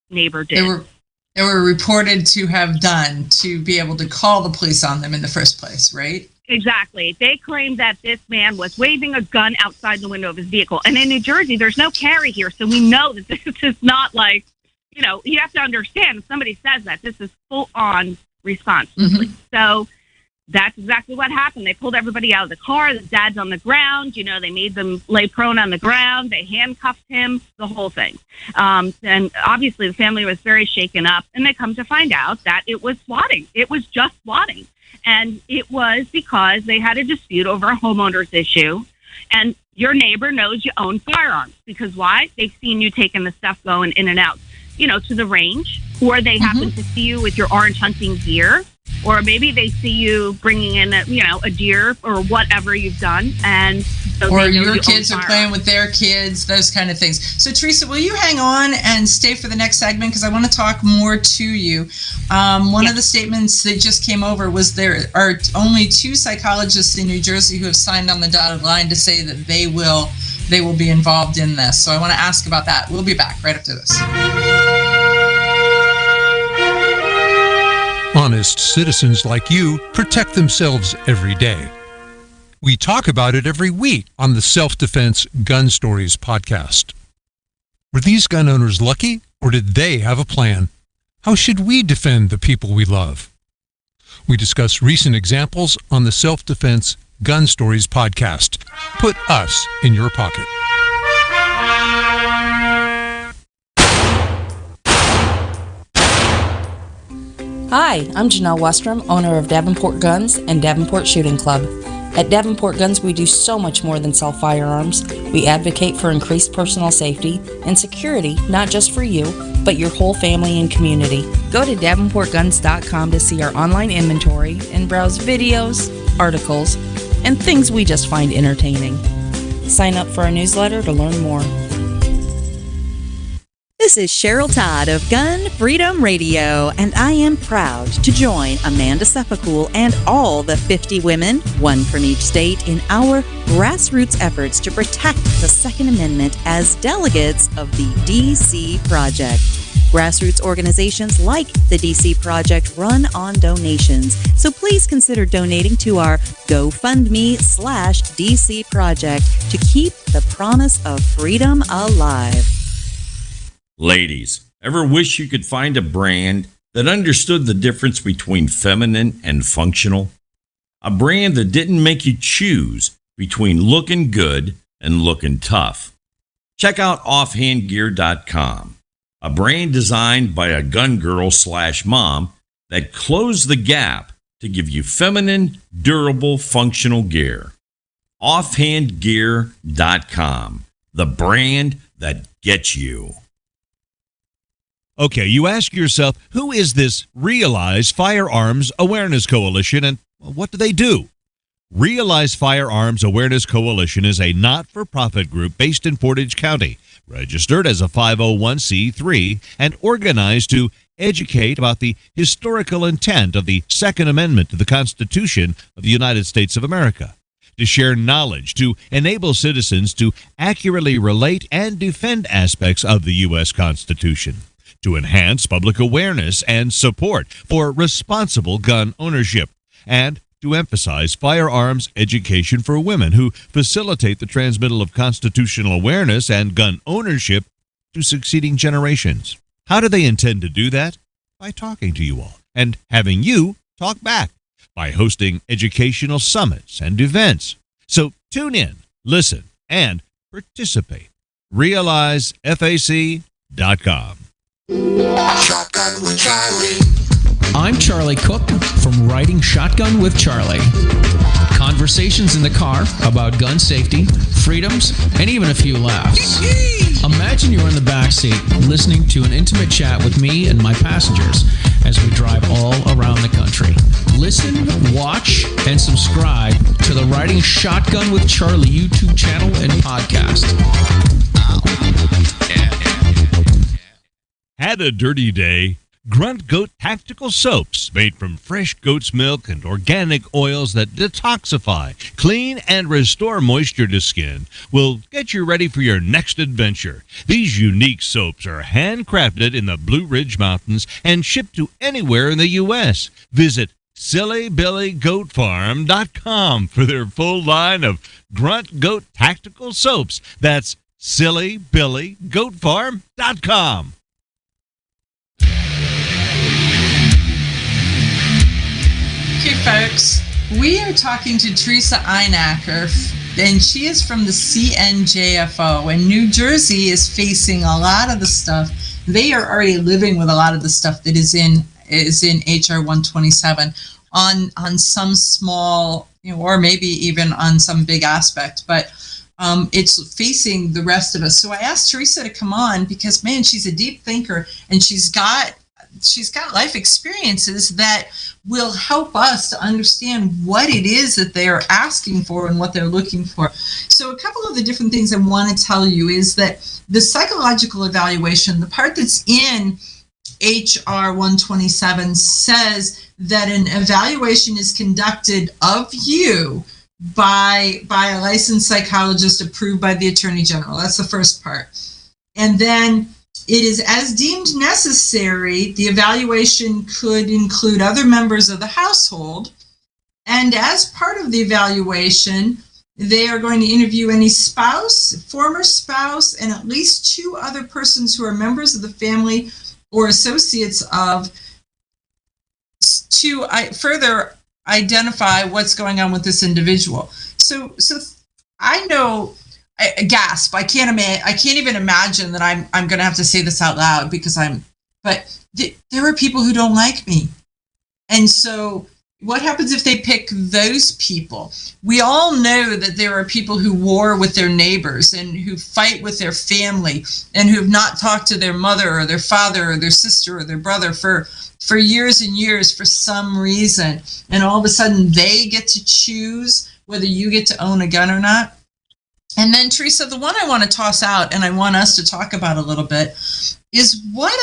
neighbor did. They were reported to have done to be able to call the police on them in the first place, right? Exactly. They claimed that this man was waving a gun outside the window of his vehicle. And in New Jersey, there's no carry here, so we know that this is not like, you have to understand, if somebody says that, this is full-on response. So that's exactly what happened. They pulled everybody out of the car. The dad's on the ground. They made them lay prone on the ground. They handcuffed him, the whole thing. And obviously the family was very shaken up. And they come to find out that it was swatting. It was just swatting. And it was because they had a dispute over a homeowner's issue. And your neighbor knows you own firearms. Because why? They've seen you taking the stuff going in and out, to the range. Or they happen to see you with your orange hunting gear. Or maybe they see you bringing in a deer or whatever you've done, and so or your kids are playing with their kids, those kind of things. So Theresa, will you hang on and stay for the next segment, because I want to talk more to you. One of the statements that just came over was there are only 2 psychologists in New Jersey who have signed on the dotted line to say that they will be involved in this. So I want to ask about that. We'll be back right after this. Honest citizens like you protect themselves every day. We talk about it every week on the Self-Defense Gun Stories podcast. Were these gun owners lucky, or did they have a plan? How should we defend the people we love? We discuss recent examples on the Self-Defense Gun Stories podcast. Put us in your pocket. Hi, I'm Janelle Westrom, owner of Davenport Guns and Davenport Shooting Club. At Davenport Guns, we do so much more than sell firearms. We advocate for increased personal safety and security, not just for you, but your whole family and community. Go to davenportguns.com to see our online inventory and browse videos, articles, and things we just find entertaining. Sign up for our newsletter to learn more. This is Cheryl Todd of Gun Freedom Radio, and I am proud to join Amanda Sefcool and all the 50 women, one from each state, in our grassroots efforts to protect the Second Amendment as delegates of the DC Project. Grassroots organizations like the DC Project run on donations, so please consider donating to our GoFundMe/DC Project to keep the promise of freedom alive. Ladies, ever wish you could find a brand that understood the difference between feminine and functional? A brand that didn't make you choose between looking good and looking tough. Check out offhandgear.com, a brand designed by a gun girl/mom that closed the gap to give you feminine, durable, functional gear. Offhandgear.com, the brand that gets you. Okay, you ask yourself, who is this Realize Firearms Awareness Coalition, and what do they do? Realize Firearms Awareness Coalition is a not-for-profit group based in Portage County, registered as a 501c3, and organized to educate about the historical intent of the Second Amendment to the Constitution of the United States of America, to share knowledge, to enable citizens to accurately relate and defend aspects of the U.S. Constitution, to enhance public awareness and support for responsible gun ownership, and to emphasize firearms education for women who facilitate the transmittal of constitutional awareness and gun ownership to succeeding generations. How do they intend to do that? By talking to you all and having you talk back, by hosting educational summits and events. So tune in, listen, and participate. RealizeFAC.com. Shotgun with Charlie. I'm Charlie Cook from Riding Shotgun with Charlie. Conversations in the car about gun safety, freedoms, and even a few laughs. Imagine you're in the back seat listening to an intimate chat with me and my passengers as we drive all around the country. Listen, watch, and subscribe to the Riding Shotgun with Charlie YouTube channel and podcast. Had a dirty day? Grunt Goat Tactical Soaps, made from fresh goat's milk and organic oils that detoxify, clean, and restore moisture to skin, will get you ready for your next adventure. These unique soaps are handcrafted in the Blue Ridge Mountains and shipped to anywhere in the U.S. Visit SillyBillyGoatFarm.com for their full line of Grunt Goat Tactical Soaps. That's SillyBillyGoatFarm.com. Okay, folks, we are talking to Theresa Inacker, and she is from the CNJFO, and New Jersey is facing a lot of the stuff. They are already living with a lot of the stuff that is in HR 127 on some small, or maybe even on some big aspect, but it's facing the rest of us. So I asked Theresa to come on because, man, she's a deep thinker, and she's got life experiences that will help us to understand what it is that they are asking for and what they're looking for. So a couple of the different things I want to tell you is that the psychological evaluation, the part that's in HR 127, says that an evaluation is conducted of you by a licensed psychologist approved by the Attorney General. That's the first part. And then it is as deemed necessary. The evaluation could include other members of the household. And as part of the evaluation, they are going to interview any spouse, former spouse, and at least 2 other persons who are members of the family or associates of to further identify what's going on with this individual. So I know, I gasp. I can't even imagine that I'm going to have to say this out loud because but there are people who don't like me. And so what happens if they pick those people? We all know that there are people who war with their neighbors and who fight with their family and who have not talked to their mother or their father or their sister or their brother for years and years for some reason. And all of a sudden they get to choose whether you get to own a gun or not. And then, Theresa, the one I want to toss out and I want us to talk about a little bit is what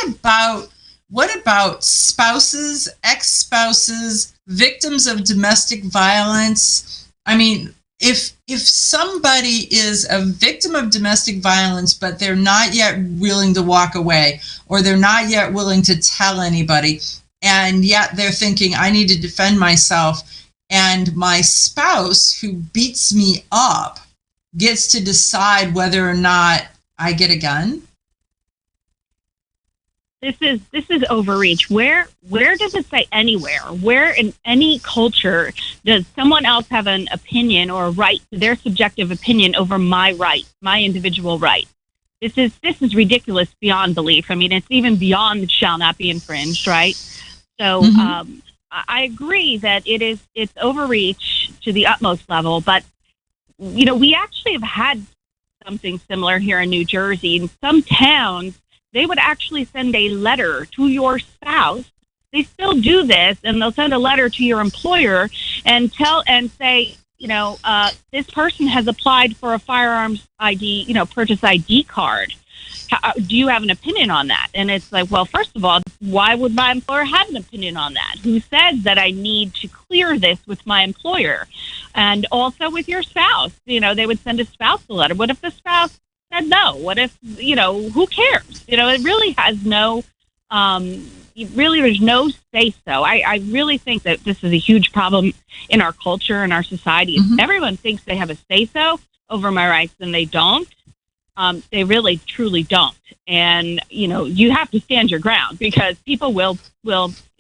about spouses, ex-spouses, victims of domestic violence? I mean, if somebody is a victim of domestic violence, but they're not yet willing to walk away, or they're not yet willing to tell anybody, and yet they're thinking, I need to defend myself, and my spouse who beats me up gets to decide whether or not I get a gun? This is overreach. Where does it say anywhere? Where in any culture does someone else have an opinion or a right to their subjective opinion over my right, my individual right? This is ridiculous beyond belief. I mean, it's even beyond shall not be infringed, right? So I agree that it's overreach to the utmost level. But we actually have had something similar here in New Jersey. In some towns, they would actually send a letter to your spouse. They still do this, and they'll send a letter to your employer and say, this person has applied for a firearms ID, purchase ID card. Do you have an opinion on that? And it's like, well, first of all, why would my employer have an opinion on that? Who says that I need to clear this with my employer? And also with your spouse, they would send a spousal letter. What if the spouse said no? What if, who cares? It really has no, there's no say-so. I really think that this is a huge problem in our culture and our society. Everyone thinks they have a say-so over my rights, and they don't. They really, truly don't. And, you have to stand your ground because people will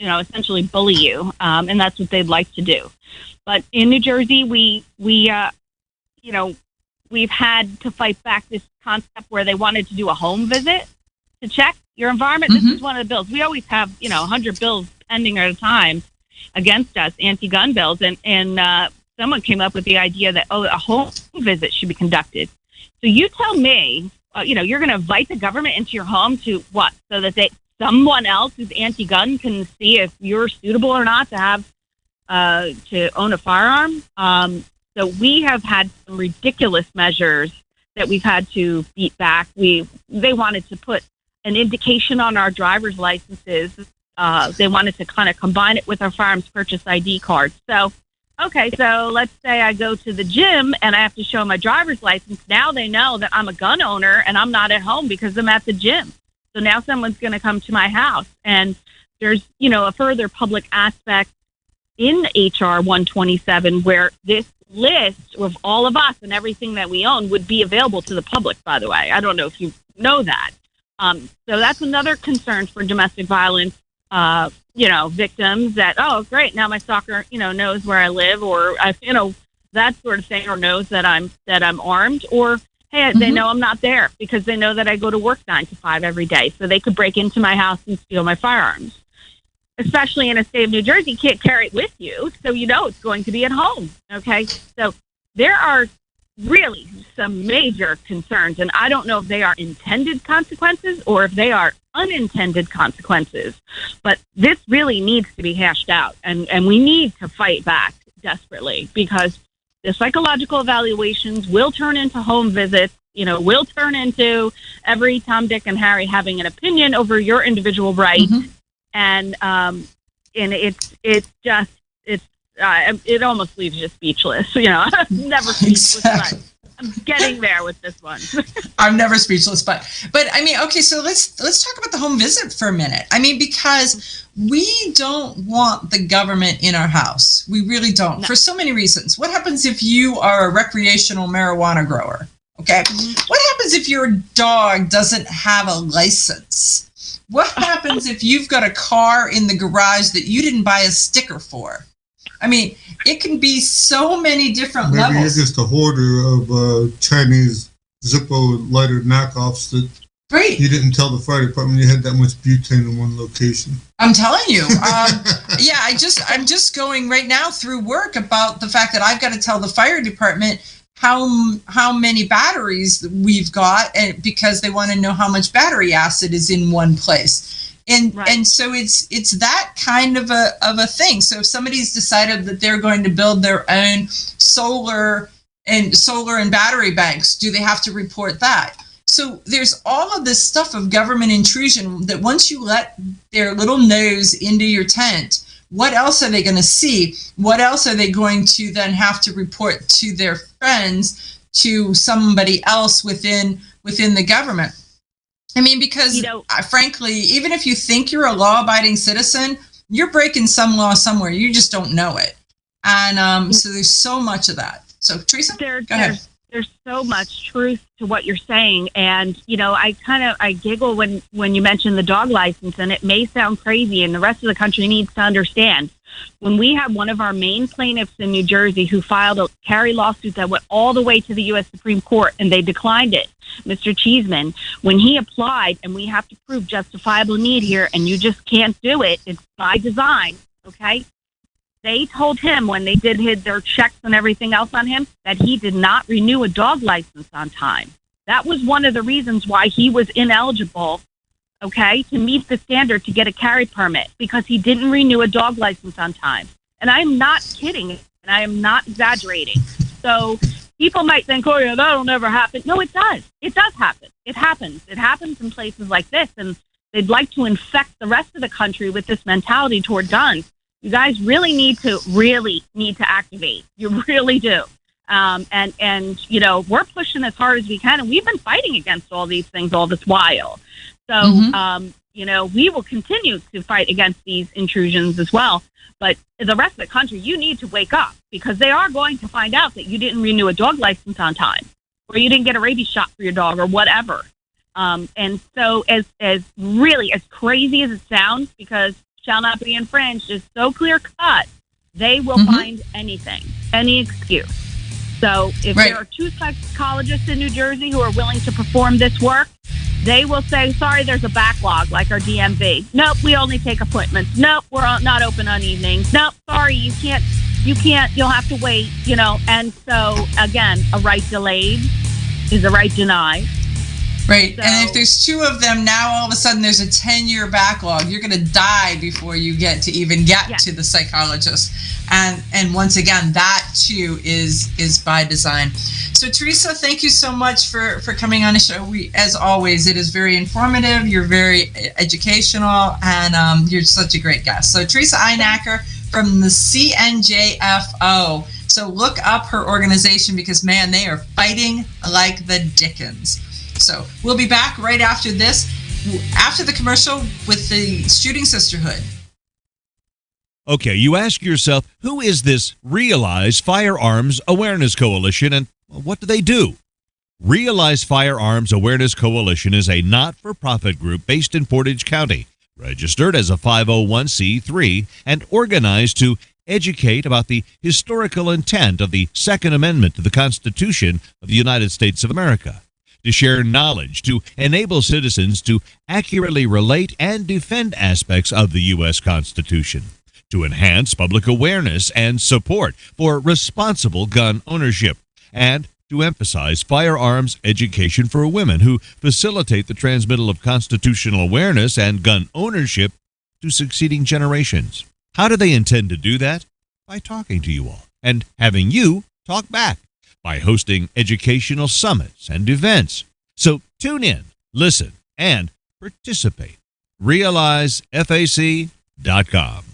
essentially bully you. And that's what they'd like to do. But in New Jersey, we've had to fight back this concept where they wanted to do a home visit to check your environment. This is one of the bills. We always have, 100 bills pending at a time against us, anti-gun bills. And someone came up with the idea that, a home visit should be conducted. So you tell me, you're going to invite the government into your home to what? So that someone else who's anti-gun can see if you're suitable or not to have to own a firearm. So we have had some ridiculous measures that we've had to beat back. They wanted to put an indication on our driver's licenses. They wanted to kind of combine it with our firearms purchase ID card. So, okay, so let's say I go to the gym and I have to show my driver's license. Now they know that I'm a gun owner and I'm not at home because I'm at the gym. So now someone's going to come to my house. And there's, a further public aspect in HR 127 where this list of all of us and everything that we own would be available to the public, by the way. I don't know if you know that. So that's another concern for domestic violence, victims that, oh, great, now my stalker, knows where I live or, that sort of thing, or knows that I'm armed, or, hey, they know I'm not there because they know that I go to work 9 to 5 every day. So they could break into my house and steal my firearms. Especially in a state of New Jersey, you can't carry it with you, so it's going to be at home, okay? So there are really some major concerns, and I don't know if they are intended consequences or if they are unintended consequences, but this really needs to be hashed out, and we need to fight back desperately because the psychological evaluations will turn into home visits, will turn into every Tom, Dick, and Harry having an opinion over your individual right. And it almost leaves you speechless. Never speechless, but I'm getting there with this one. I'm never speechless, but I mean, okay, so let's talk about the home visit for a minute. I mean, because we don't want the government in our house. We really don't, for so many reasons. What happens if you are a recreational marijuana grower? Okay. What happens if your dog doesn't have a license? what happens if you've got a car in the garage that you didn't buy a sticker for? I mean, it can be so many different Maybe levels. you're just a hoarder of Chinese Zippo lighter knockoffs that you didn't tell the fire department you had that much butane in one location. I'm telling you. Yeah, I'm just going right now through work about the fact that I've got to tell the fire department how many batteries we've got, and because they want to know how much battery acid is in one place. And so it's that kind of a thing. So if somebody's decided that they're going to build their own solar and battery banks, do they have to report that? So there's all of this stuff of government intrusion that once you let their little nose into your tent, what else are they going to see? What else are they going to then have to report to their friends, to somebody else within the government? I mean, because frankly, even if you think you're a law-abiding citizen, you're breaking some law somewhere. You just don't know it. And so there's so much of that. So, Theresa, go ahead. There's so much truth to what you're saying. And, I giggle when you mention the dog license, and it may sound crazy, and the rest of the country needs to understand. When we had one of our main plaintiffs in New Jersey who filed a carry lawsuit that went all the way to the U.S. Supreme Court, and they declined it, Mr. Cheeseman, when he applied, and we have to prove justifiable need here, and you just can't do it, it's by design, okay? They told him when they did their checks and everything else on him that he did not renew a dog license on time. That was one of the reasons why he was ineligible, okay, to meet the standard to get a carry permit, because he didn't renew a dog license on time. And I am not kidding, and I am not exaggerating. So people might think, oh, yeah, that'll never happen. No, it does. It does happen. It happens. It happens in places like this, and they'd like to infect the rest of the country with this mentality toward guns. You guys really need to activate. You really do. And we're pushing as hard as we can, and we've been fighting against all these things all this while. So, we will continue to fight against these intrusions as well. But the rest of the country, you need to wake up, because they are going to find out that you didn't renew a dog license on time, or you didn't get a rabies shot for your dog, or whatever. And so as crazy as it sounds, because shall not be infringed is so clear cut, they will find anything, any excuse. So if there are two psychologists in New Jersey who are willing to perform this work, they will say, sorry, there's a backlog, like our DMV. Nope, we only take appointments. Nope, we're not open on evenings. Nope, sorry, you can't, you'll have to wait, And so, again, a right delayed is a right denied. Right, so, and if there's two of them, now all of a sudden there's a 10-year backlog. You're going to die before you get to even get to the psychologist. And once again, that too is by design. So Theresa, thank you so much for coming on the show. As always, it is very informative. You're very educational, and you're such a great guest. So Theresa Inacker from the CNJFO. So look up her organization, because man, they are fighting like the dickens. So we'll be back right after this, after the commercial, with the Shooting Sisterhood. Okay, you ask yourself, who is this Realize Firearms Awareness Coalition, and what do they do? Realize Firearms Awareness Coalition is a not-for-profit group based in Portage County, registered as a 501c3, and organized to educate about the historical intent of the Second Amendment to the Constitution of the United States of America, to share knowledge, to enable citizens to accurately relate and defend aspects of the U.S. Constitution, to enhance public awareness and support for responsible gun ownership, and to emphasize firearms education for women who facilitate the transmittal of constitutional awareness and gun ownership to succeeding generations. How do they intend to do that? By talking to you all and having you talk back, by hosting educational summits and events. So tune in, listen, and participate. RealizeFAC.com.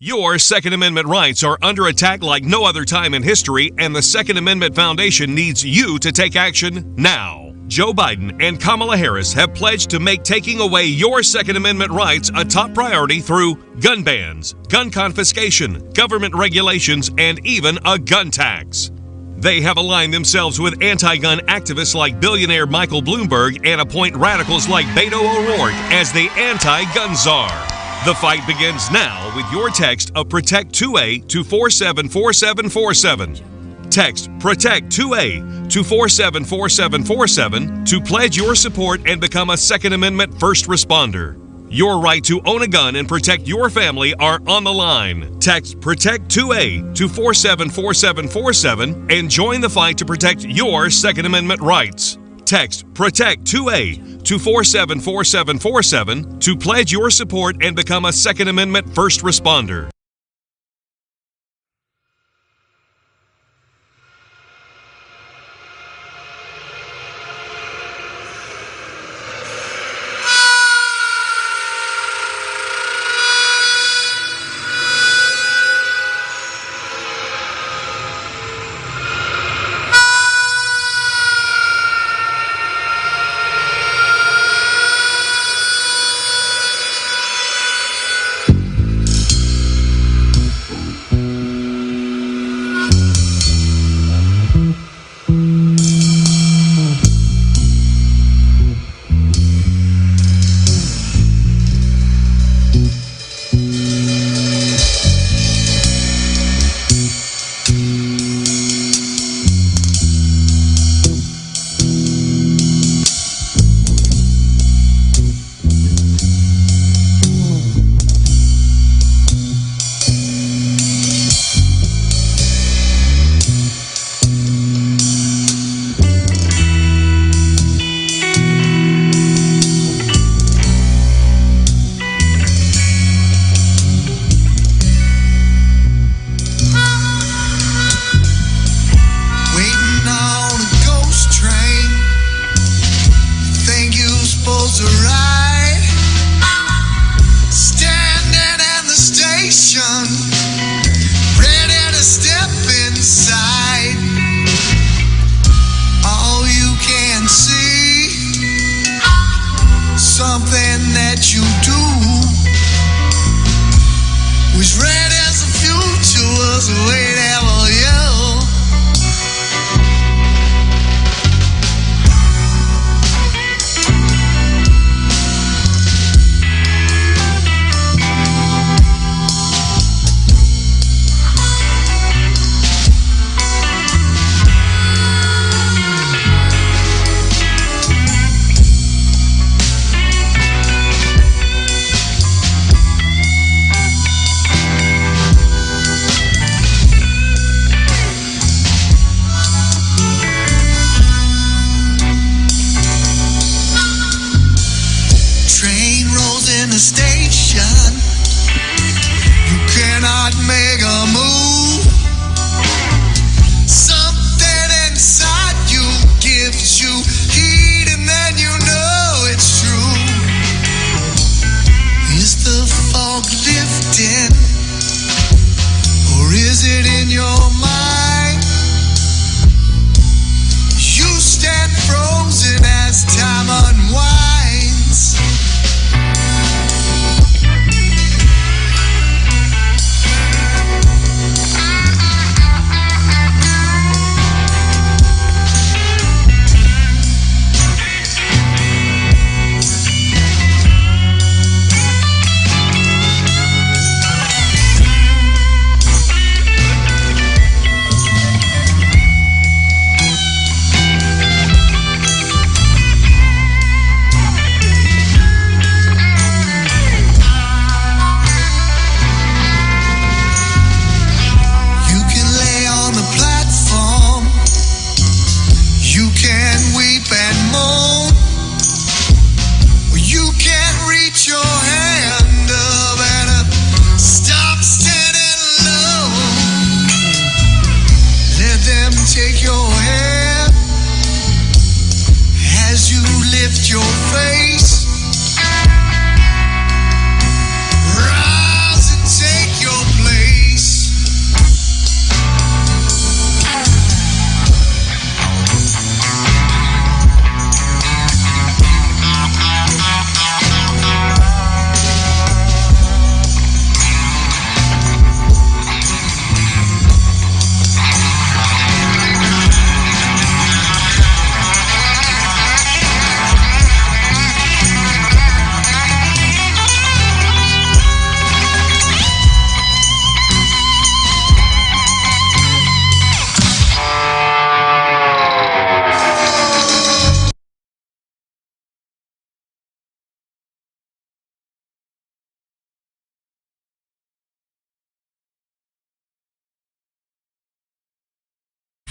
Your Second Amendment rights are under attack like no other time in history, and the Second Amendment Foundation needs you to take action now. Joe Biden and Kamala Harris have pledged to make taking away your Second Amendment rights a top priority through gun bans, gun confiscation, government regulations, and even a gun tax. They have aligned themselves with anti-gun activists like billionaire Michael Bloomberg and appoint radicals like Beto O'Rourke as the anti-gun czar. The fight begins now with your text of Protect 2A to 474747. Text Protect 2A to 474747 to pledge your support and become a Second Amendment first responder. Your right to own a gun and protect your family are on the line. Text Protect 2A to 474747 and join the fight to protect your Second Amendment rights. Text Protect 2A to 474747 to pledge your support and become a Second Amendment first responder.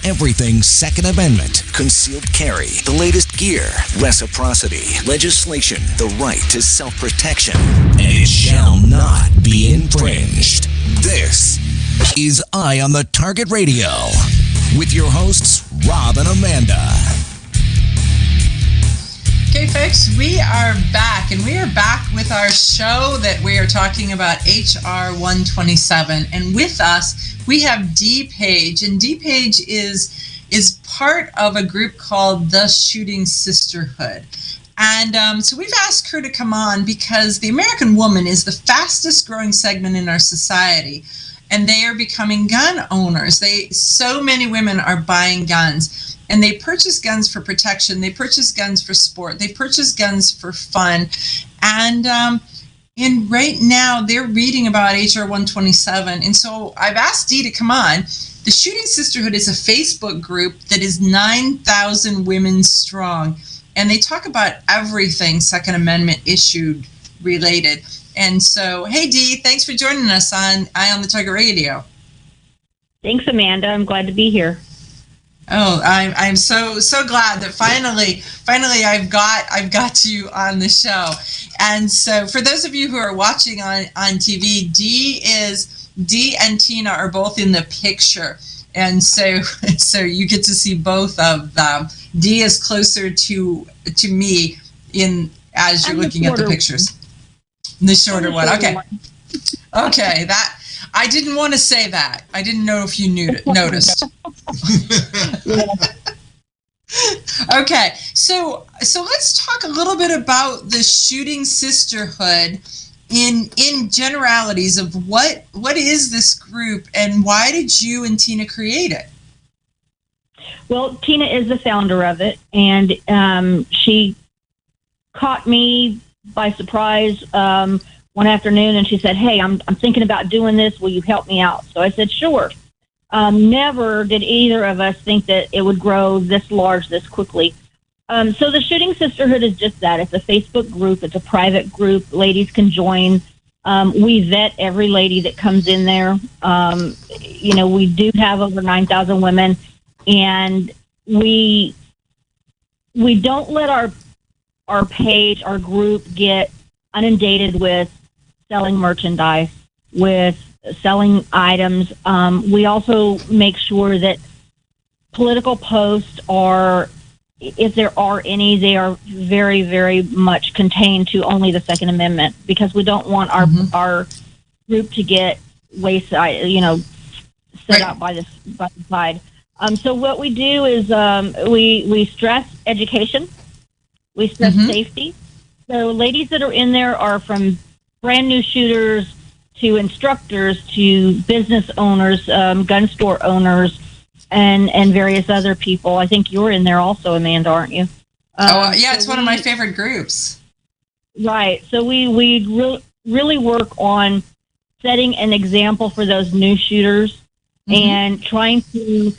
everything Second Amendment, concealed carry, the latest gear, reciprocity, legislation, the right to self-protection, and it shall not be infringed. This is Eye on the Target Radio with your hosts, Rob and Amanda. Okay, folks, we are back, and we are back with our show that we are talking about HR 127. And with us, we have Dee Page, and Dee Page is part of a group called the Shooting Sisterhood. And so we've asked her to come on because the American woman is the fastest growing segment in our society, and they are becoming gun owners. So many women are buying guns. And they purchase guns for protection. They purchase guns for sport. They purchase guns for fun. And right now, they're reading about HR 127. And so I've asked Dee to come on. The Shooting Sisterhood is a Facebook group that is 9,000 women strong. And they talk about everything Second Amendment issue related. And so, hey, Dee, thanks for joining us on Eye on the Target Radio. Thanks, Amanda. I'm glad to be here. Oh, I'm so glad that finally I've got you on the show. And so for those of you who are watching on TV, Dee and Tina are both in the picture. And so you get to see both of them. Dee is closer to me as you're looking at the pictures. The shorter one. Okay. Okay, that I didn't want to say that. I didn't know if you noticed. Okay, so let's talk a little bit about the Shooting Sisterhood in generalities of what is this group and why did you and Tina create it? Well, Tina is the founder of it, and she caught me by surprise one afternoon, and she said, "Hey, I'm thinking about doing this. Will you help me out?" So I said, "Sure." Never did either of us think that it would grow this large this quickly. So the Shooting Sisterhood is just that. It's a Facebook group. It's a private group. Ladies can join. We vet every lady that comes in there. We do have over 9,000 women, and we don't let our page, our group, get inundated with selling merchandise, with selling items. We also make sure that political posts are, if there are any, they are very, very much contained to only the Second Amendment, because we don't want our group to get wayside, set out by the side. So what we do is we stress education, we stress safety. So ladies that are in there are from brand new shooters to instructors to business owners, gun store owners, and various other people. I think you're in there also, Amanda, aren't you? It's one of my favorite groups. Right. So we really work on setting an example for those new shooters and trying to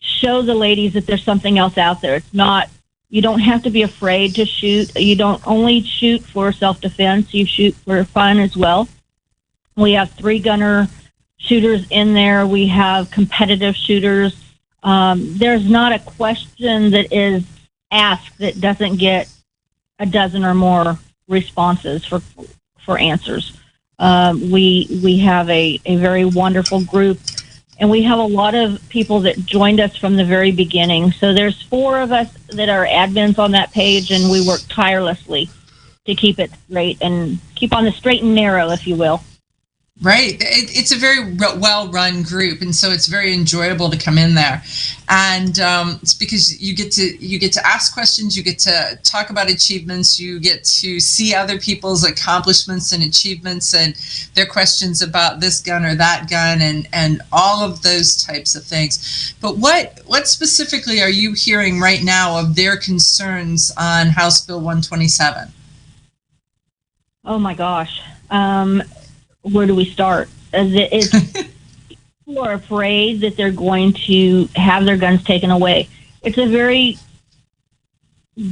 show the ladies that there's something else out there. It's not, you don't have to be afraid to shoot. You don't only shoot for self-defense. You shoot for fun as well. We have 3-gunner shooters in there. We have competitive shooters. There's not a question that is asked that doesn't get a dozen or more responses for answers. We have a very wonderful group, and we have a lot of people that joined us from the very beginning. So there's 4 of us that are admins on that page, and we work tirelessly to keep it straight and keep on the straight and narrow, if you will. Right. It's a very well-run group, and so it's very enjoyable to come in there. And it's because you get to ask questions, you get to talk about achievements, you get to see other people's accomplishments and achievements and their questions about this gun or that gun and all of those types of things. But what specifically are you hearing right now of their concerns on House Bill 127? Oh my gosh. Where do we start? People are afraid that they're going to have their guns taken away. It's a very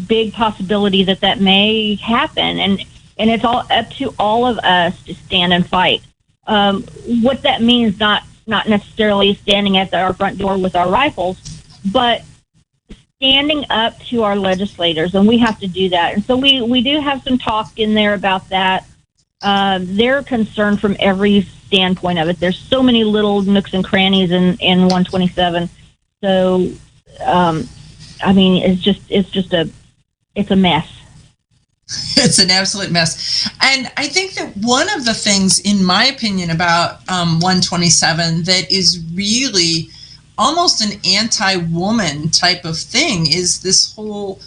big possibility that may happen, and it's all up to all of us to stand and fight. What that means, not not necessarily standing at our front door with our rifles, but standing up to our legislators, and we have to do that. And so we do have some talk in there about that. They're concerned from every standpoint of it. There's so many little nooks and crannies in 127. So, I mean, it's a mess. It's an absolute mess. And I think that one of the things, in my opinion, about 127 that is really almost an anti-woman type of thing is this whole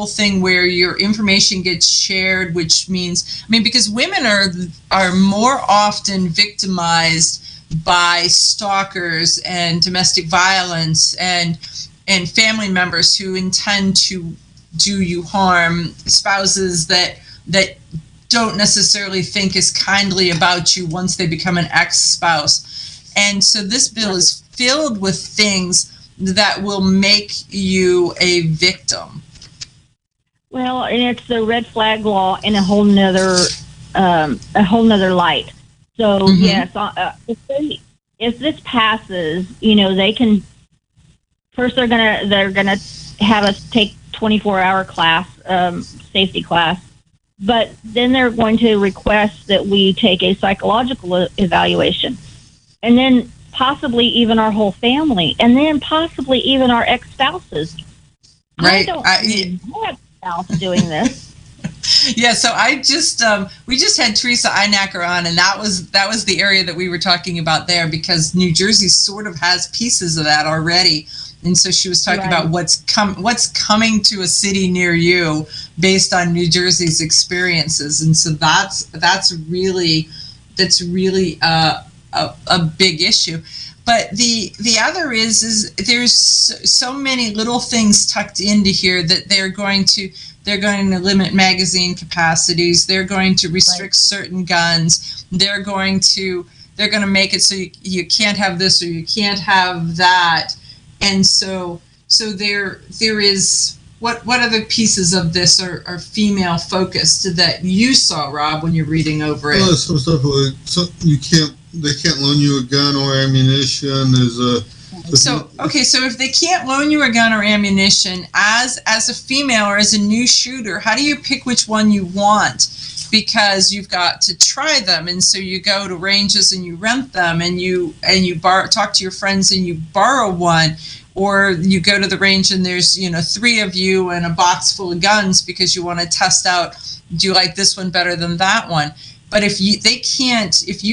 thing where your information gets shared, which means, I mean, because women are more often victimized by stalkers and domestic violence and family members who intend to do you harm, spouses that don't necessarily think as kindly about you once they become an ex-spouse. And so this bill is filled with things that will make you a victim. Well, and it's the red flag law in a whole nother light. So yes, if this passes, they can first they're gonna have us take 24-hour class, safety class, but then they're going to request that we take a psychological evaluation, and then possibly even our whole family, and then possibly even our ex-spouses. Right. I don't need my ex-spouse doing this. Yeah, so we just had Theresa Inacker on, and that was the area that we were talking about there, because New Jersey sort of has pieces of that already. And so she was talking about what's coming to a city near you based on New Jersey's experiences. And so that's really a big issue. But the other is there's so many little things tucked into here that they're going to limit magazine capacities. They're going to restrict certain guns. They're going to make it so you can't have this or you can't have that. And so there is what other pieces of this are female focused that you saw, Rob, when you're reading over it? Well, some stuff like they can't loan you a gun or ammunition. So if they can't loan you a gun or ammunition as a female or as a new shooter, how do you pick which one you want? Because you've got to try them, and so you go to ranges and you rent them, and you talk to your friends and you borrow one, or you go to the range and there's 3 of you and a box full of guns because you want to test out, do you like this one better than that one? But if you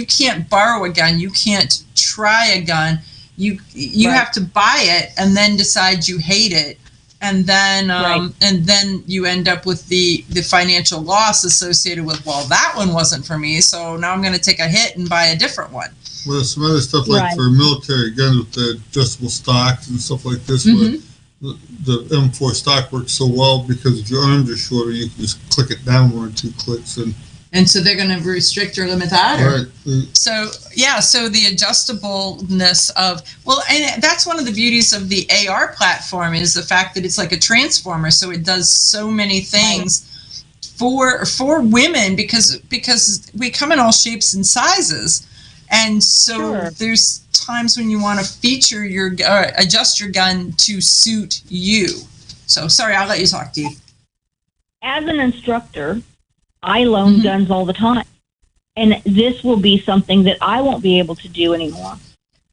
can't borrow a gun, you can't try a gun. You have to buy it and then decide you hate it. And then you end up with the financial loss associated with, well, that one wasn't for me, so now I'm going to take a hit and buy a different one. Well, there's some other stuff like for military guns with the adjustable stocks and stuff like this, where the M4 stock works so well because if your arms are shorter, you can just click it down 1 or 2 clicks and so they're going to restrict or limit that? Right. So the adjustableness of, and that's one of the beauties of the AR platform is the fact that it's like a transformer, so it does so many things for women because we come in all shapes and sizes. And so there's times when you want to feature adjust your gun to suit you. So sorry, I'll let you talk, Dee. As an instructor, I loan guns all the time, and this will be something that I won't be able to do anymore.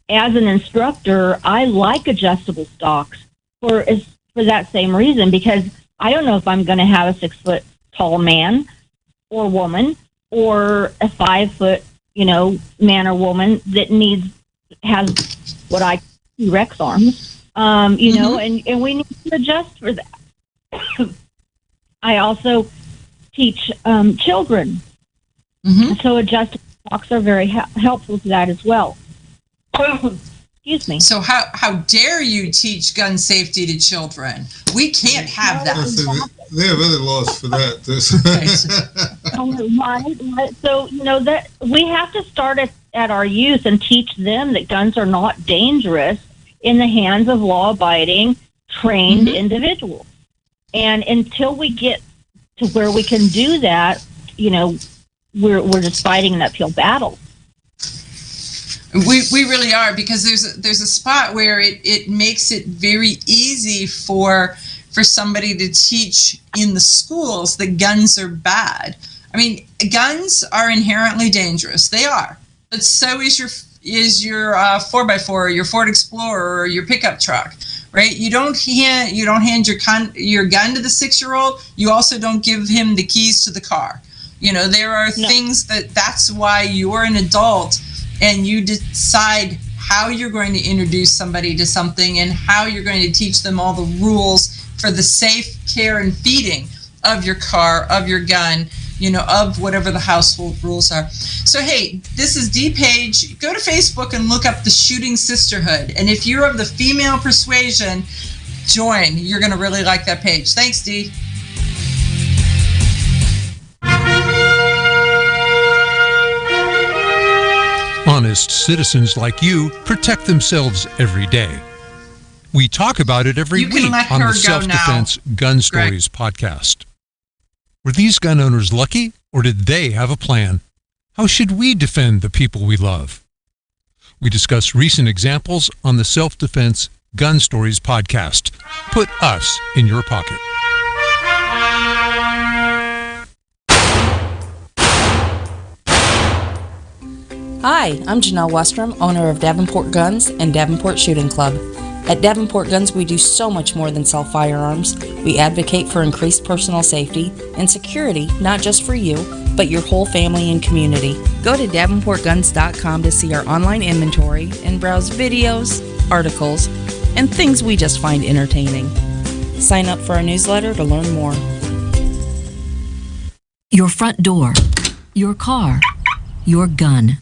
As an instructor, I like adjustable stocks for that same reason, because I don't know if I'm going to have a 6-foot tall man or woman or a 5-foot, man or woman that has what I T-Rex arms, and we need to adjust for that. I also teach children, so adjustable stocks are very helpful to that as well. Excuse me. So how dare you teach gun safety to children? We can't have that. They have other laws for that. Right. So that we have to start at our youth and teach them that guns are not dangerous in the hands of law-abiding, trained individuals. And until we get to where we can do that, we're just fighting an uphill battle. We really are, because there's a spot where it makes it very easy for somebody to teach in the schools that guns are bad. I mean, guns are inherently dangerous. They are, but so is your 4x4 or your Ford Explorer or your pickup truck, right? You don't hand your gun to the 6-year-old. You also don't give him the keys to the car. You know, there are things that's why you're an adult and you decide how you're going to introduce somebody to something and how you're going to teach them all the rules for the safe care and feeding of your car, of your gun, you know, of whatever the household rules are. So, hey, this is Dee Page. Go to Facebook and look up the Shooting Sisterhood. And if you're of the female persuasion, join. You're going to really like that page. Thanks, Dee. Honest citizens like you protect themselves every day. We talk about it every week on the Self-Defense Gun Stories podcast. Were these gun owners lucky, or did they have a plan? How should we defend the people we love? We discuss recent examples on the Self-Defense Gun Stories podcast. Put us in your pocket. Hi, I'm Janelle Westrom, owner of Davenport Guns and Davenport Shooting Club. At Davenport Guns, we do so much more than sell firearms. We advocate for increased personal safety and security, not just for you, but your whole family and community. Go to davenportguns.com to see our online inventory and browse videos, articles, and things we just find entertaining. Sign up for our newsletter to learn more. Your front door, your car, your gun.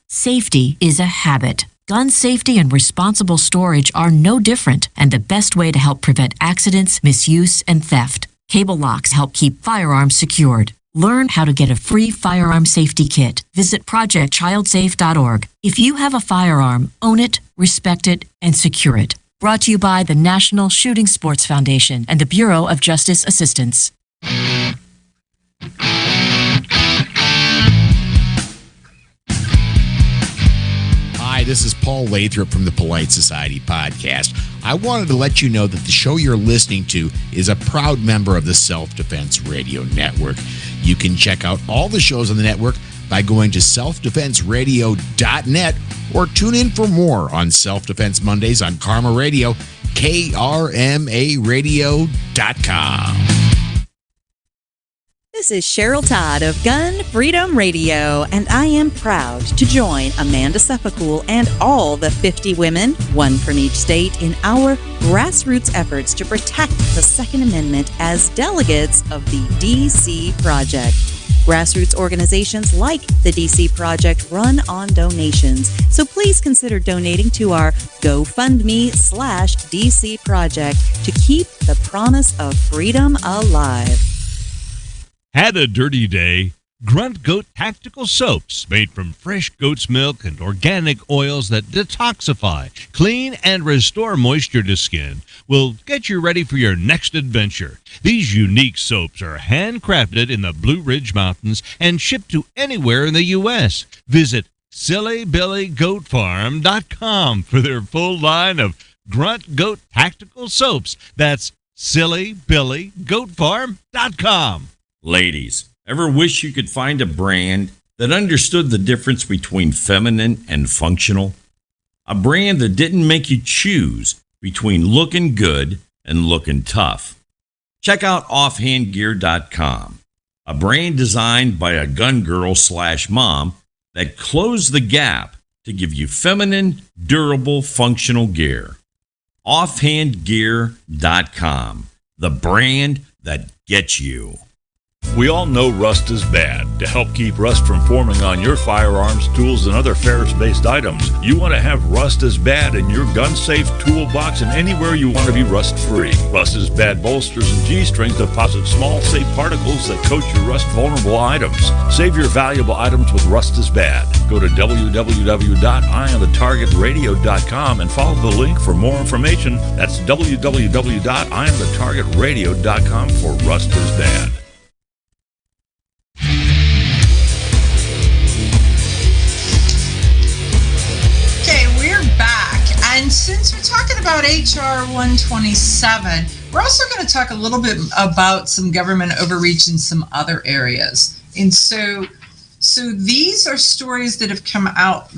Safety is a habit. Gun safety and responsible storage are no different, and the best way to help prevent accidents, misuse, and theft. Cable locks help keep firearms secured. Learn how to get a free firearm safety kit. Visit projectchildsafe.org. If you have a firearm, own it, respect it, and secure it. Brought to you by the National Shooting Sports Foundation and the Bureau of Justice Assistance. Hi, this is Paul Lathrop from the Polite Society podcast. I wanted to let you know that the show you're listening to is a proud member of the Self-Defense Radio Network. You can check out all the shows on the network by going to selfdefenseradio.net or tune in for more on Self-Defense Mondays on Karma Radio, krmaradio.com. This is Cheryl Todd of Gun Freedom Radio, and I am proud to join Amanda Suffolk and all the 50 women, one from each state, in our grassroots efforts to protect the Second Amendment as delegates of the DC Project. Grassroots organizations like the DC Project run on donations, so please consider donating to our GoFundMe/DC Project to keep the promise of freedom alive. Had a dirty day? Grunt Goat Tactical Soaps, made from fresh goat's milk and organic oils that detoxify, clean, and restore moisture to skin, will get you ready for your next adventure. These unique soaps are handcrafted in the Blue Ridge Mountains and shipped to anywhere in the U.S. Visit SillyBillyGoatFarm.com for their full line of Grunt Goat Tactical Soaps. That's SillyBillyGoatFarm.com. Ladies, ever wish you could find a brand that understood the difference between feminine and functional? A brand that didn't make you choose between looking good and looking tough. Check out offhandgear.com, a brand designed by a gun girl/mom that closed the gap to give you feminine, durable, functional gear. Offhandgear.com, the brand that gets you. We all know rust is bad. To help keep rust from forming on your firearms, tools, and other ferrous-based items, you want to have Rust is Bad in your gun-safe toolbox and anywhere you want to be rust-free. Rust is Bad bolsters and G-strings deposit small, safe particles that coat your rust-vulnerable items. Save your valuable items with Rust is Bad. Go to www.IamTheTargetRadio.com and follow the link for more information. That's www.IamTheTargetRadio.com for Rust is Bad. about HR 127. We're also going to talk a little bit about some government overreach in some other areas. And so these are stories that have come out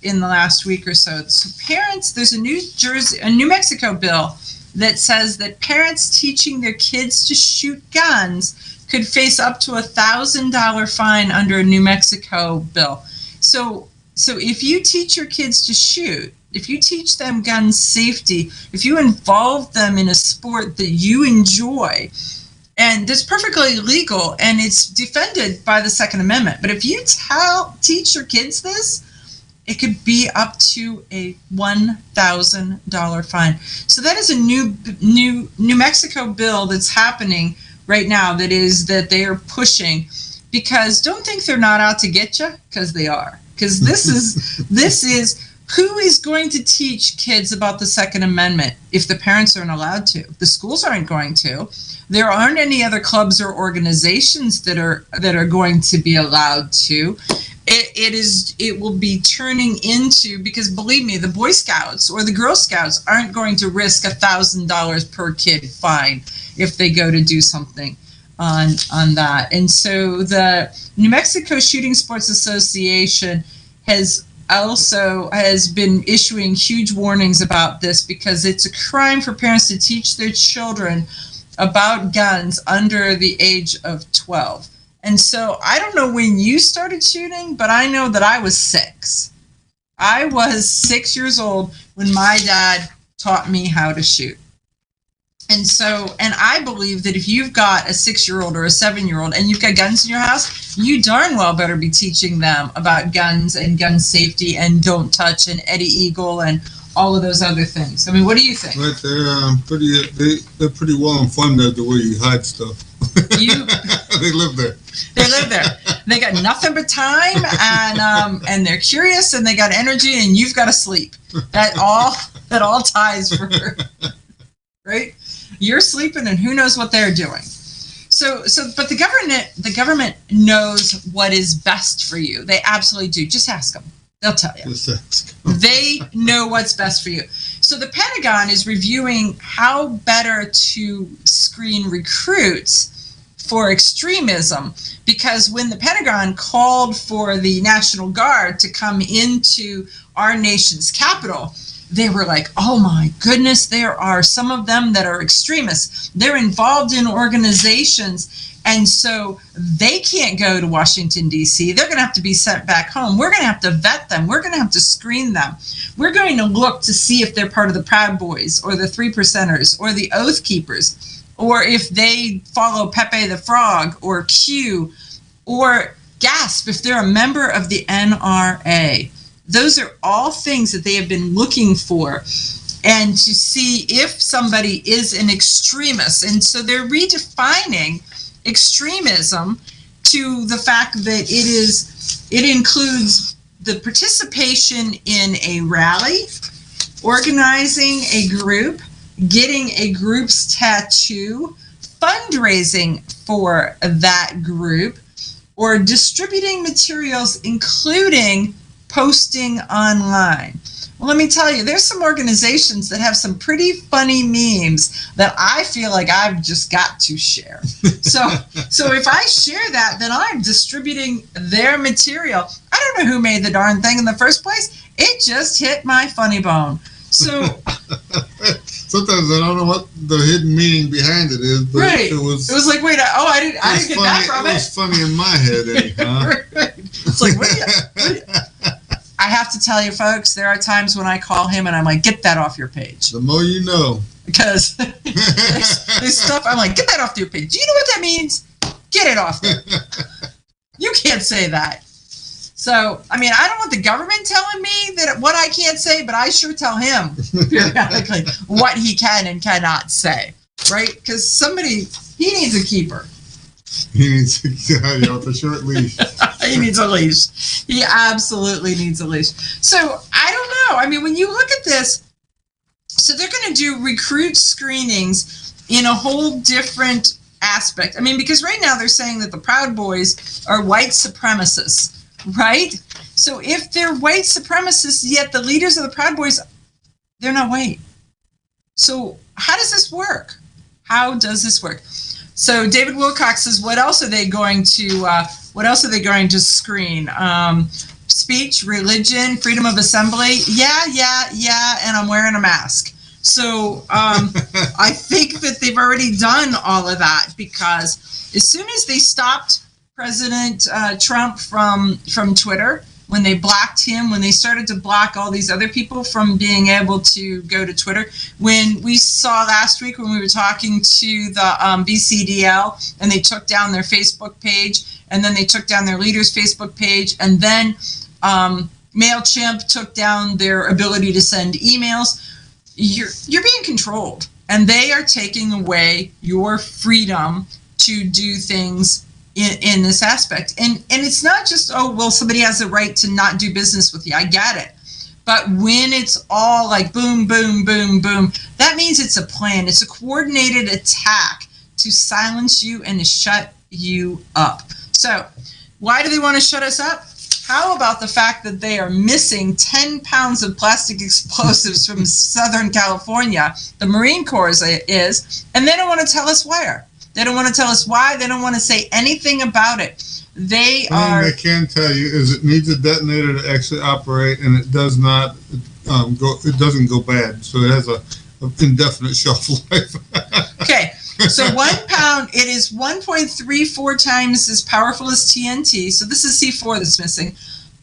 in the last week or so. So parents, there's a New Mexico bill that says that parents teaching their kids to shoot guns could face up to $1,000 fine under a New Mexico bill. So if you teach your kids to shoot, if you teach them gun safety, if you involve them in a sport that you enjoy, and that's perfectly legal and it's defended by the Second Amendment, but if you teach your kids this, it could be up to a $1,000 fine. So that is a New Mexico bill that's happening right now that they are pushing, because don't think they're not out to get you, because they are. Because this is who is going to teach kids about the Second Amendment if the parents aren't allowed to? The schools aren't going to. There aren't any other clubs or organizations that are going to be allowed to. It will be turning into, because believe me, the Boy Scouts or the Girl Scouts aren't going to risk $1,000 per kid fine if they go to do something on that. And so the New Mexico Shooting Sports Association has been issuing huge warnings about this, because it's a crime for parents to teach their children about guns under the age of 12. And so I don't know when you started shooting, but I know that I was 6. I was 6 years old when my dad taught me how to shoot. And I believe that if you've got a 6-year-old or a 7-year-old and you've got guns in your house, you darn well better be teaching them about guns and gun safety and don't touch and Eddie Eagle and all of those other things. I mean, what do you think? Right, they're pretty well informed of the way you hide stuff. They live there. They live there. They got nothing but time, and they're curious, and they got energy, and you've got to sleep. That all ties for her, right? You're sleeping, and who knows what they're doing. But the government knows what is best for you. They absolutely do. Just ask them. They'll tell you. They know what's best for you. So the Pentagon is reviewing how better to screen recruits for extremism, because when the Pentagon called for the National Guard to come into our nation's capital, they were like, oh my goodness, there are some of them that are extremists. They're involved in organizations, and so they can't go to Washington, D.C. They're going to have to be sent back home. We're going to have to vet them. We're going to have to screen them. We're going to look to see if they're part of the Proud Boys or the Three Percenters or the Oath Keepers, or if they follow Pepe the Frog or Q, or gasp, if they're a member of the NRA. Those are all things that they have been looking for, and to see if somebody is an extremist. And so they're redefining extremism to the fact that it includes the participation in a rally, organizing a group, getting a group's tattoo, fundraising for that group, or distributing materials, including posting online. Well, let me tell you, there's some organizations that have some pretty funny memes that I feel like I've just got to share. So if I share that, then I'm distributing their material. I don't know who made the darn thing in the first place. It just hit my funny bone. So sometimes I don't know what the hidden meaning behind it is, but right. It was like, wait, I didn't get that from it. It was funny in my head, anyhow. Right. It's like, wait. I have to tell you, folks, there are times when I call him and I'm like, get that off your page. The more you know. Because there's stuff, I'm like, get that off your page. Do you know what that means? Get it off there. You can't say that. So, I mean, I don't want the government telling me that what I can't say, but I sure tell him periodically what he can and cannot say, right? Because he needs a keeper. He needs a short leash. He needs a leash. He absolutely needs a leash. So, I don't know. I mean, when you look at this, so they're going to do recruit screenings in a whole different aspect. I mean, because right now they're saying that the Proud Boys are white supremacists, right? So if they're white supremacists, yet the leaders of the Proud Boys, they're not white. So how does this work? How does this work? So David Wilcox says, what else are they going to screen? Speech, religion, freedom of assembly. Yeah, and I'm wearing a mask. So I think that they've already done all of that, because as soon as they stopped President Trump from Twitter, when they blocked him, when they started to block all these other people from being able to go to Twitter, when we saw last week when we were talking to the BCDL and they took down their Facebook page, and then they took down their leader's Facebook page, and then MailChimp took down their ability to send emails, you're being controlled, and they are taking away your freedom to do things in this aspect. And it's not just, oh, well, somebody has the right to not do business with you. I get it. But when it's all like boom, boom, boom, boom, that means it's a plan. It's a coordinated attack to silence you and to shut you up. So why do they want to shut us up? How about the fact that they are missing 10 pounds of plastic explosives from Southern California, the Marine Corps is, and they don't want to tell us where. They don't want to tell us why. They don't want to say anything about it. They can tell you is it needs a detonator to actually operate, and it does not it doesn't go bad. So it has a indefinite shelf life. Okay. So 1 pound, it is 1.34 times as powerful as TNT. So this is C4 that's missing.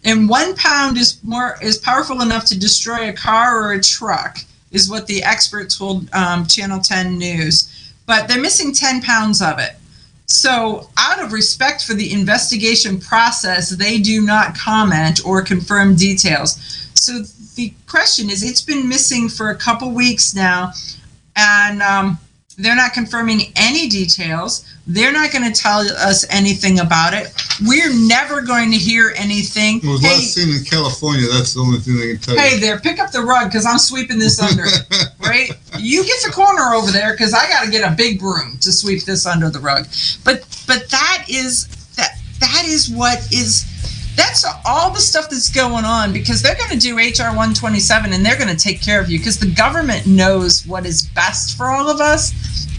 And 1 pound is powerful enough to destroy a car or a truck, is what the expert told Channel 10 News. But they're missing 10 pounds of it. So out of respect for the investigation process, they do not comment or confirm details. So the question is, it's been missing for a couple weeks now, and they're not confirming any details. They're not going to tell us anything about it. We're never going to hear anything. Well, it was last seen in California. That's the only thing they can tell you. Hey there, pick up the rug, because I'm sweeping this under it, right? You get the corner over there, because I got to get a big broom to sweep this under the rug. But that is that's all the stuff that's going on, because they're going to do HR 127, and they're going to take care of you, because the government knows what is best for all of us.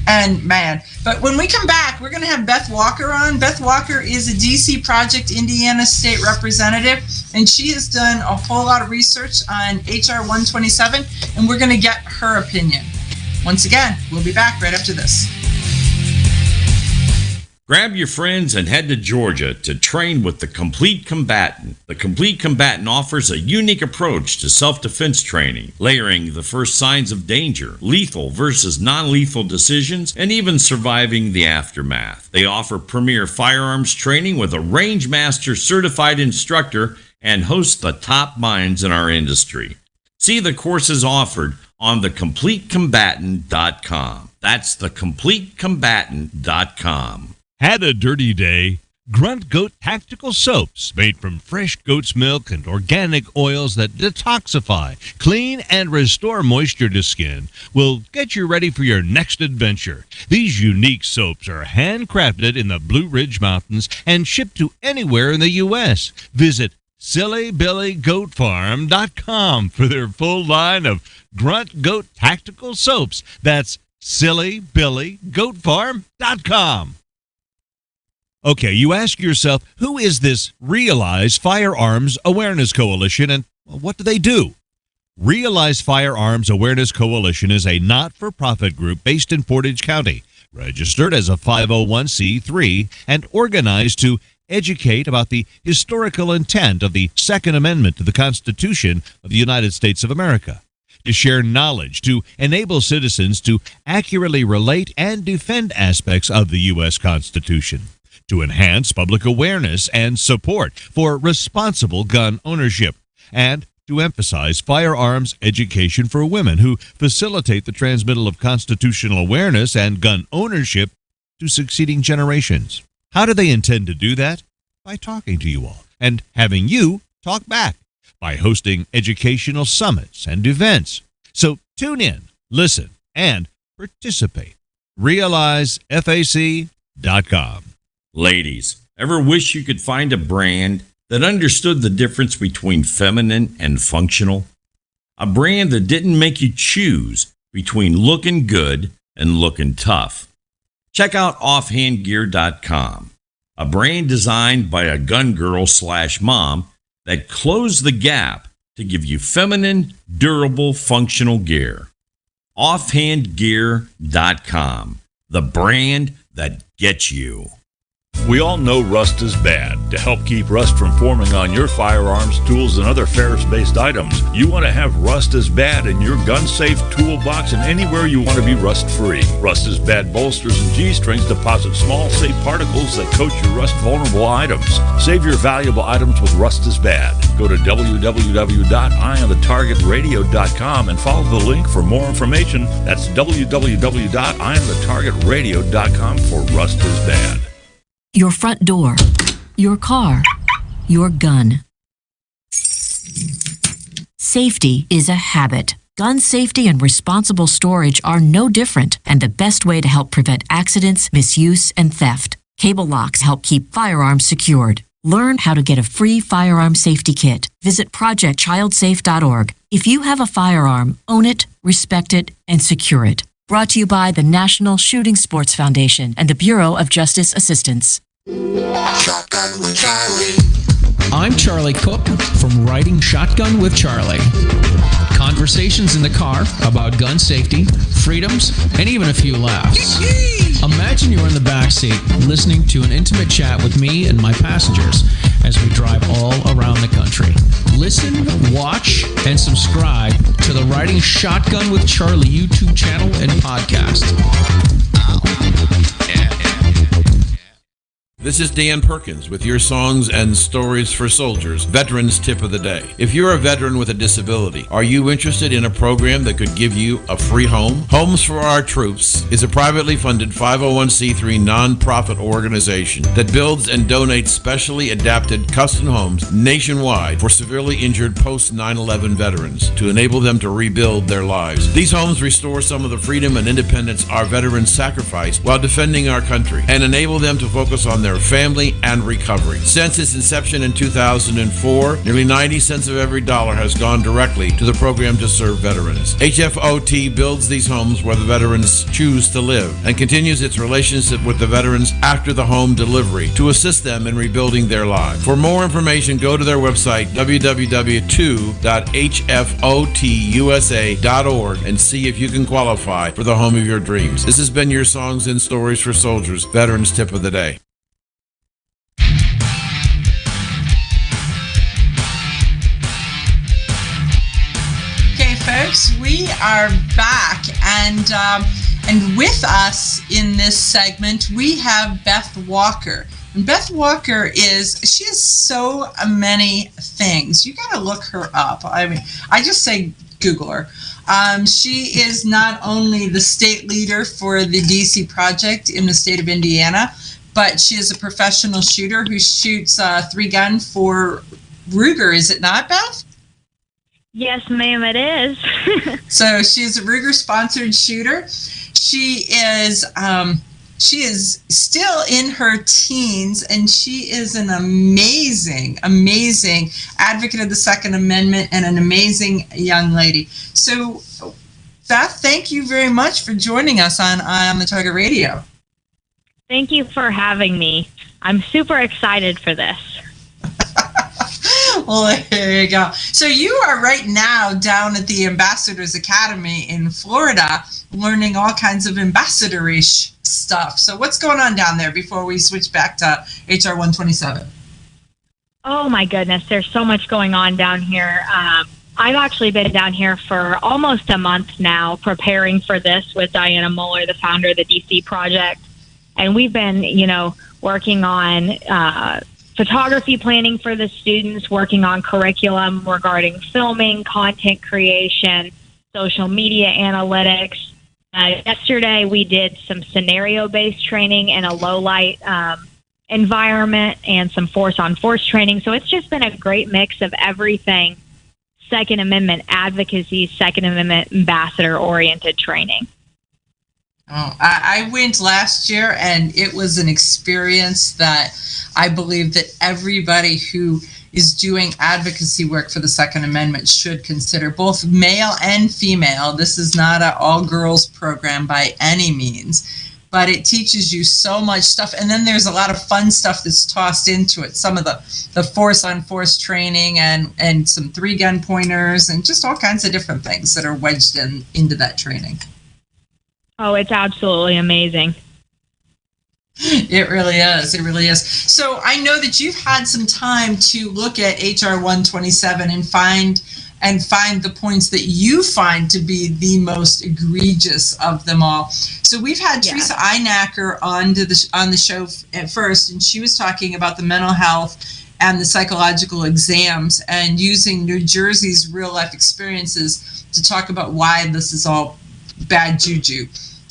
And man, but when we come back, we're going to have Beth Walker on. Beth Walker is a DC Project Indiana State Representative, and she has done a whole lot of research on HR 127, and we're going to get her opinion. Once again, we'll be back right after this. Grab your friends and head to Georgia to train with the Complete Combatant. The Complete Combatant offers a unique approach to self-defense training, layering the first signs of danger, lethal versus non-lethal decisions, and even surviving the aftermath. They offer premier firearms training with a range master certified instructor and host the top minds in our industry. See the courses offered on thecompletecombatant.com. That's thecompletecombatant.com. Had a dirty day? Grunt Goat Tactical Soaps, made from fresh goat's milk and organic oils that detoxify, clean, and restore moisture to skin, will get you ready for your next adventure. These unique soaps are handcrafted in the Blue Ridge Mountains and shipped to anywhere in the U.S. Visit SillyBillyGoatFarm.com for their full line of Grunt Goat Tactical Soaps. That's SillyBillyGoatFarm.com. Okay, you ask yourself, who is this Realize Firearms Awareness Coalition, and what do they do? Realize Firearms Awareness Coalition is a not-for-profit group based in Portage County, registered as a 501c3, and organized to educate about the historical intent of the Second Amendment to the Constitution of the United States of America, to share knowledge, to enable citizens to accurately relate and defend aspects of the U.S. Constitution, to enhance public awareness and support for responsible gun ownership, and to emphasize firearms education for women who facilitate the transmittal of constitutional awareness and gun ownership to succeeding generations. How do they intend to do that? By talking to you all and having you talk back, by hosting educational summits and events. So tune in, listen, and participate. RealizeFAC.com. Ladies, ever wish you could find a brand that understood the difference between feminine and functional? A brand that didn't make you choose between looking good and looking tough. Check out offhandgear.com, a brand designed by a gun girl / mom that closed the gap to give you feminine, durable, functional gear. Offhandgear.com, the brand that gets you. We all know rust is bad. To help keep rust from forming on your firearms, tools, and other ferrous-based items, you want to have Rust is Bad in your gun-safe toolbox and anywhere you want to be rust-free. Rust is Bad bolsters and G-strings deposit small, safe particles that coat your rust-vulnerable items. Save your valuable items with Rust is Bad. Go to www.eyeonthetargetradio.com and follow the link for more information. That's www.eyeonthetargetradio.com for Rust is Bad. Your front door, your car, your gun. Safety is a habit. Gun safety and responsible storage are no different, and the best way to help prevent accidents, misuse, and theft. Cable locks help keep firearms secured. Learn how to get a free firearm safety kit. Visit projectchildsafe.org. If you have a firearm, own it, respect it, and secure it. Brought to you by the National Shooting Sports Foundation and the Bureau of Justice Assistance. Shotgun with Charlie. I'm Charlie Cook from Riding Shotgun with Charlie. Conversations in the car about gun safety, freedoms, and even a few laughs. Imagine you're in the backseat listening to an intimate chat with me and my passengers as we drive all around the country. Listen, watch, and subscribe to the Riding Shotgun with Charlie YouTube channel and podcast. This is Dan Perkins with your songs and stories for soldiers, Veterans Tip of the Day. If you're a veteran with a disability, are you interested in a program that could give you a free home? Homes for Our Troops is a privately funded 501c3 nonprofit organization that builds and donates specially adapted custom homes nationwide for severely injured post 9/11 veterans to enable them to rebuild their lives. These homes restore some of the freedom and independence our veterans sacrificed while defending our country and enable them to focus on their family and recovery. Since its inception in 2004, nearly 90 cents of every dollar has gone directly to the program to serve veterans. HFOT builds these homes where the veterans choose to live and continues its relationship with the veterans after the home delivery to assist them in rebuilding their lives. For more information, go to their website, www.hfotusa.org, and see if you can qualify for the home of your dreams. This has been your Songs and Stories for Soldiers, Veterans Tip of the Day. Folks, we are back, and with us in this segment we have Beth Walker. And Beth Walker she has so many things. You got to look her up. I mean, I just say Google her. She is not only the state leader for the DC Project in the state of Indiana, but she is a professional shooter who shoots 3-gun for Ruger. Is it not, Beth? Yes, ma'am, it is. So she's a Ruger-sponsored shooter. She is still in her teens, and she is an amazing, amazing advocate of the Second Amendment and an amazing young lady. So, Beth, thank you very much for joining us on the Target Radio. Thank you for having me. I'm super excited for this. Well, there you go. So you are right now down at the Ambassadors Academy in Florida learning all kinds of ambassadorish stuff. So what's going on down there before we switch back to HR 127? Oh, my goodness. There's so much going on down here. I've actually been down here for almost a month now preparing for this with Diana Muller, the founder of the DC Project. And we've been, working on photography planning for the students, working on curriculum regarding filming, content creation, social media analytics. Yesterday, we did some scenario-based training in a low-light environment and some force-on-force training. So it's just been a great mix of everything Second Amendment advocacy, Second Amendment ambassador-oriented training. Oh, I went last year, and it was an experience that I believe that everybody who is doing advocacy work for the Second Amendment should consider, both male and female. This is not an all-girls program by any means, but it teaches you so much stuff. And then there's a lot of fun stuff that's tossed into it. Some of the force-on-force training and some 3-gun pointers and just all kinds of different things that are wedged into that training. Oh, it's absolutely amazing. It really is. It really is. So I know that you've had some time to look at HR 127 and find the points that you find to be the most egregious of them all. So we've had Theresa Inacker on the show at first, and she was talking about the mental health and the psychological exams and using New Jersey's real life experiences to talk about why this is all bad juju.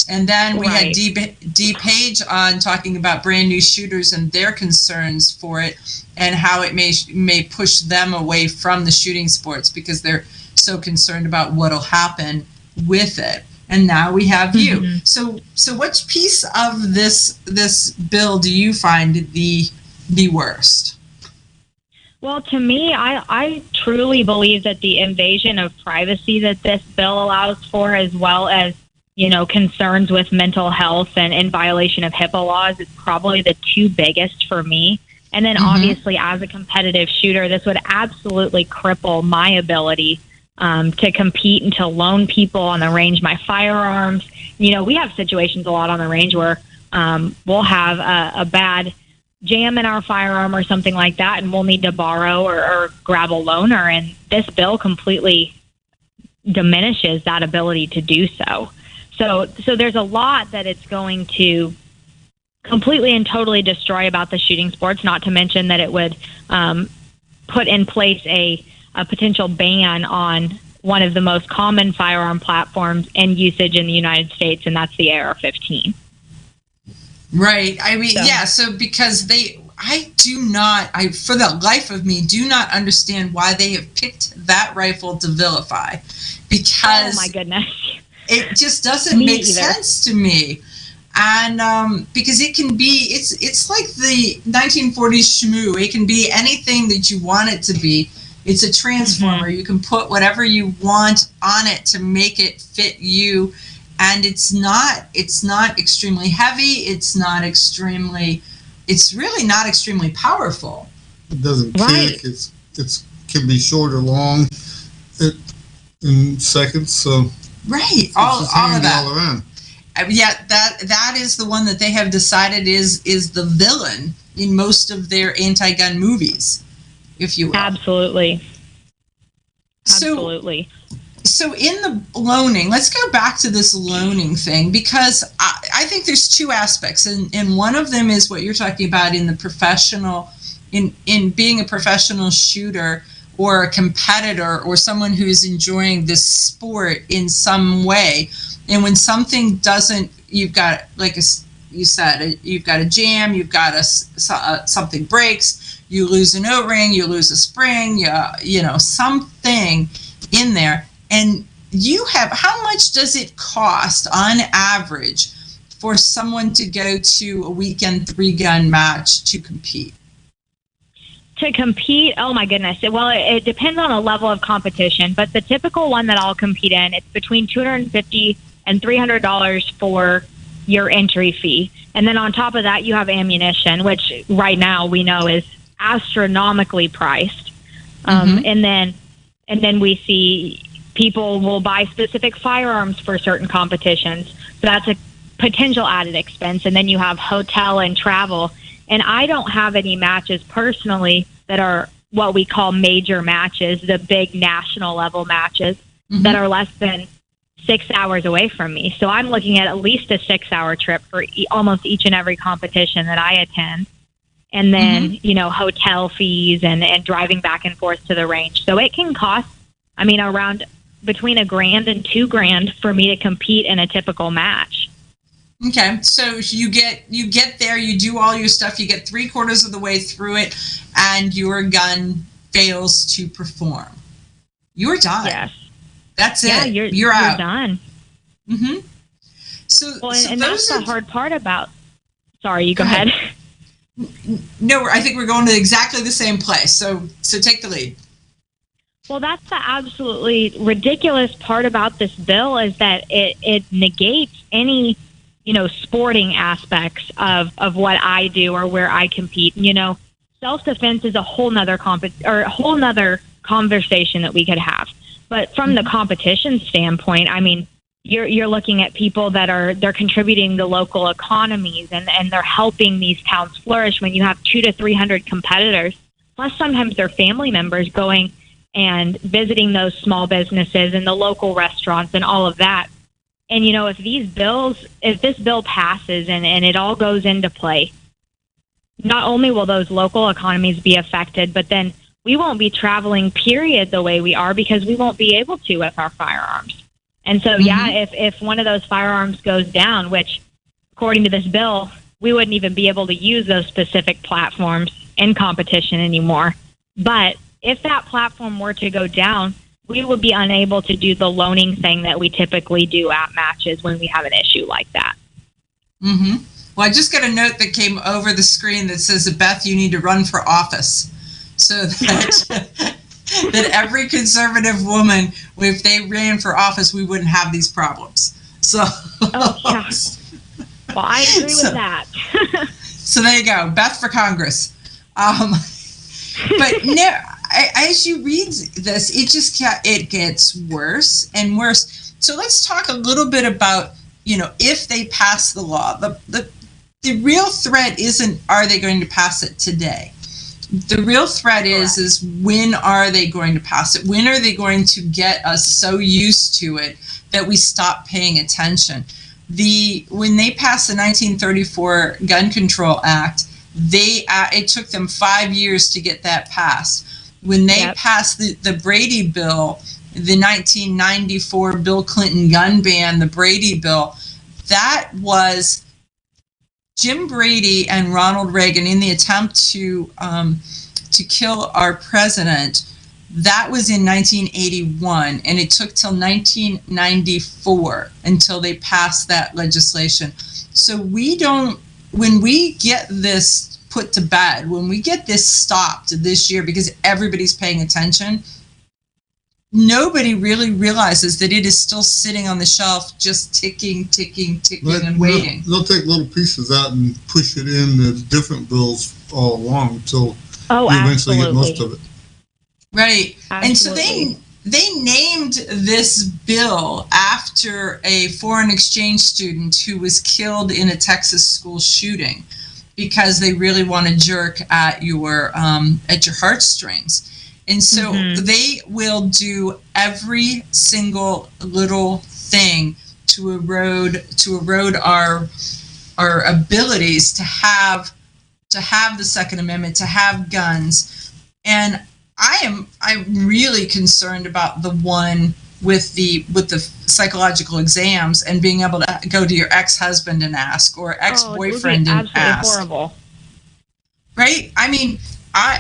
And then we had Dee Page on talking about brand new shooters and their concerns for it and how it may push them away from the shooting sports because they're so concerned about what'll happen with it. And now we have you. So which piece of this bill do you find the worst? Well, to me, I truly believe that the invasion of privacy that this bill allows for, as well as concerns with mental health and in violation of HIPAA laws, is probably the two biggest for me. And then obviously as a competitive shooter, this would absolutely cripple my ability to compete and to loan people on the range my firearms. We have situations a lot on the range where we'll have a bad jam in our firearm or something like that, and we'll need to borrow or grab a loaner. And this bill completely diminishes that ability to do so. So there's a lot that it's going to completely and totally destroy about the shooting sports, not to mention that it would put in place a potential ban on one of the most common firearm platforms in usage in the United States, and that's the AR-15. Right. I mean, so because I for the life of me, do not understand why they have picked that rifle to vilify. Because oh my goodness. It just doesn't make sense to me. And because it can be, it's like the 1940s shmoo. It can be anything that you want it to be. It's a transformer. You can put whatever you want on it to make it fit you. And it's not extremely heavy. It's really not extremely powerful. It doesn't kick. It can be short or long in seconds. So right, all of that. All around. That is the one that they have decided is the villain in most of their anti-gun movies, if you will. Absolutely. So in the loaning, let's go back to this loaning thing, because I think there's two aspects, and one of them is what you're talking about in the professional, in being a professional shooter or a competitor or someone who's enjoying this sport in some way. And when something doesn't, you've got, like you said, you've got a jam, you've got something breaks, you lose an O-ring, you lose a spring, something in there. And how much does it cost on average for someone to go to a weekend 3-gun match to compete? To compete, oh my goodness. Well, it depends on the level of competition, but the typical one that I'll compete in, it's between $250 and $300 for your entry fee. And then on top of that, you have ammunition, which right now we know is astronomically priced. And then we see people will buy specific firearms for certain competitions. So that's a potential added expense. And then you have hotel and travel. And I don't have any matches personally that are what we call major matches, the big national level matches that are less than 6 hours away from me. So I'm looking at least a 6-hour trip for almost each and every competition that I attend. And then, hotel fees and driving back and forth to the range. So it can cost, around between $1,000 and $2,000 for me to compete in a typical match. Okay, so you get there, you do all your stuff, you get 3/4 of the way through it, and your gun fails to perform. You're done. Yes. That's it. Yeah, you're out. Done. So that's the hard part about. Sorry, you go ahead. No, I think we're going to exactly the same place. So take the lead. Well, that's the absolutely ridiculous part about this bill is that it negates any, sporting aspects of what I do or where I compete. Self-defense is a whole nother conversation that we could have. But from the competition standpoint, I mean, you're looking at people that they're contributing to local economies and they're helping these towns flourish when you have 200 to 300 competitors, plus sometimes their family members going and visiting those small businesses and the local restaurants and all of that. And, if this bill passes and it all goes into play, not only will those local economies be affected, but then we won't be traveling, period, the way we are because we won't be able to with our firearms. And so, if one of those firearms goes down, which according to this bill, we wouldn't even be able to use those specific platforms in competition anymore. But if that platform were to go down, we would be unable to do the loaning thing that we typically do at matches when we have an issue like that. Mm-hmm. Well, I just got a note that came over the screen that says, Beth, you need to run for office. So that, that every conservative woman, if they ran for office, we wouldn't have these problems. So, oh, yeah. Well, I agree with that. So there you go. Beth for Congress. But no, as you read this, it gets worse and worse. So let's talk a little bit about, if they pass the law. The real threat isn't, are they going to pass it today? The real threat is when are they going to pass it? When are they going to get us so used to it that we stop paying attention? When they passed the 1934 Gun Control Act, it took them 5 years to get that passed. When they passed the Brady bill, the 1994 Bill Clinton gun ban, the Brady bill, that was Jim Brady and Ronald Reagan in the attempt to kill our president. That was in 1981, and it took till 1994 until they passed that legislation. So when we get this put to bed, when we get this stopped this year, because everybody's paying attention, nobody really realizes that it is still sitting on the shelf, just ticking, and waiting. They'll take little pieces out and push it in the different bills all along until you eventually get most of it. Right. Absolutely. And so they named this bill after a foreign exchange student who was killed in a Texas school shooting because they really want to jerk at your heartstrings. And so they will do every single little thing to erode our abilities to have the Second Amendment, to have guns. And I'm really concerned about the one with the psychological exams and being able to go to your ex-husband and ask, or ex-boyfriend and ask. Horrible. Right? I mean,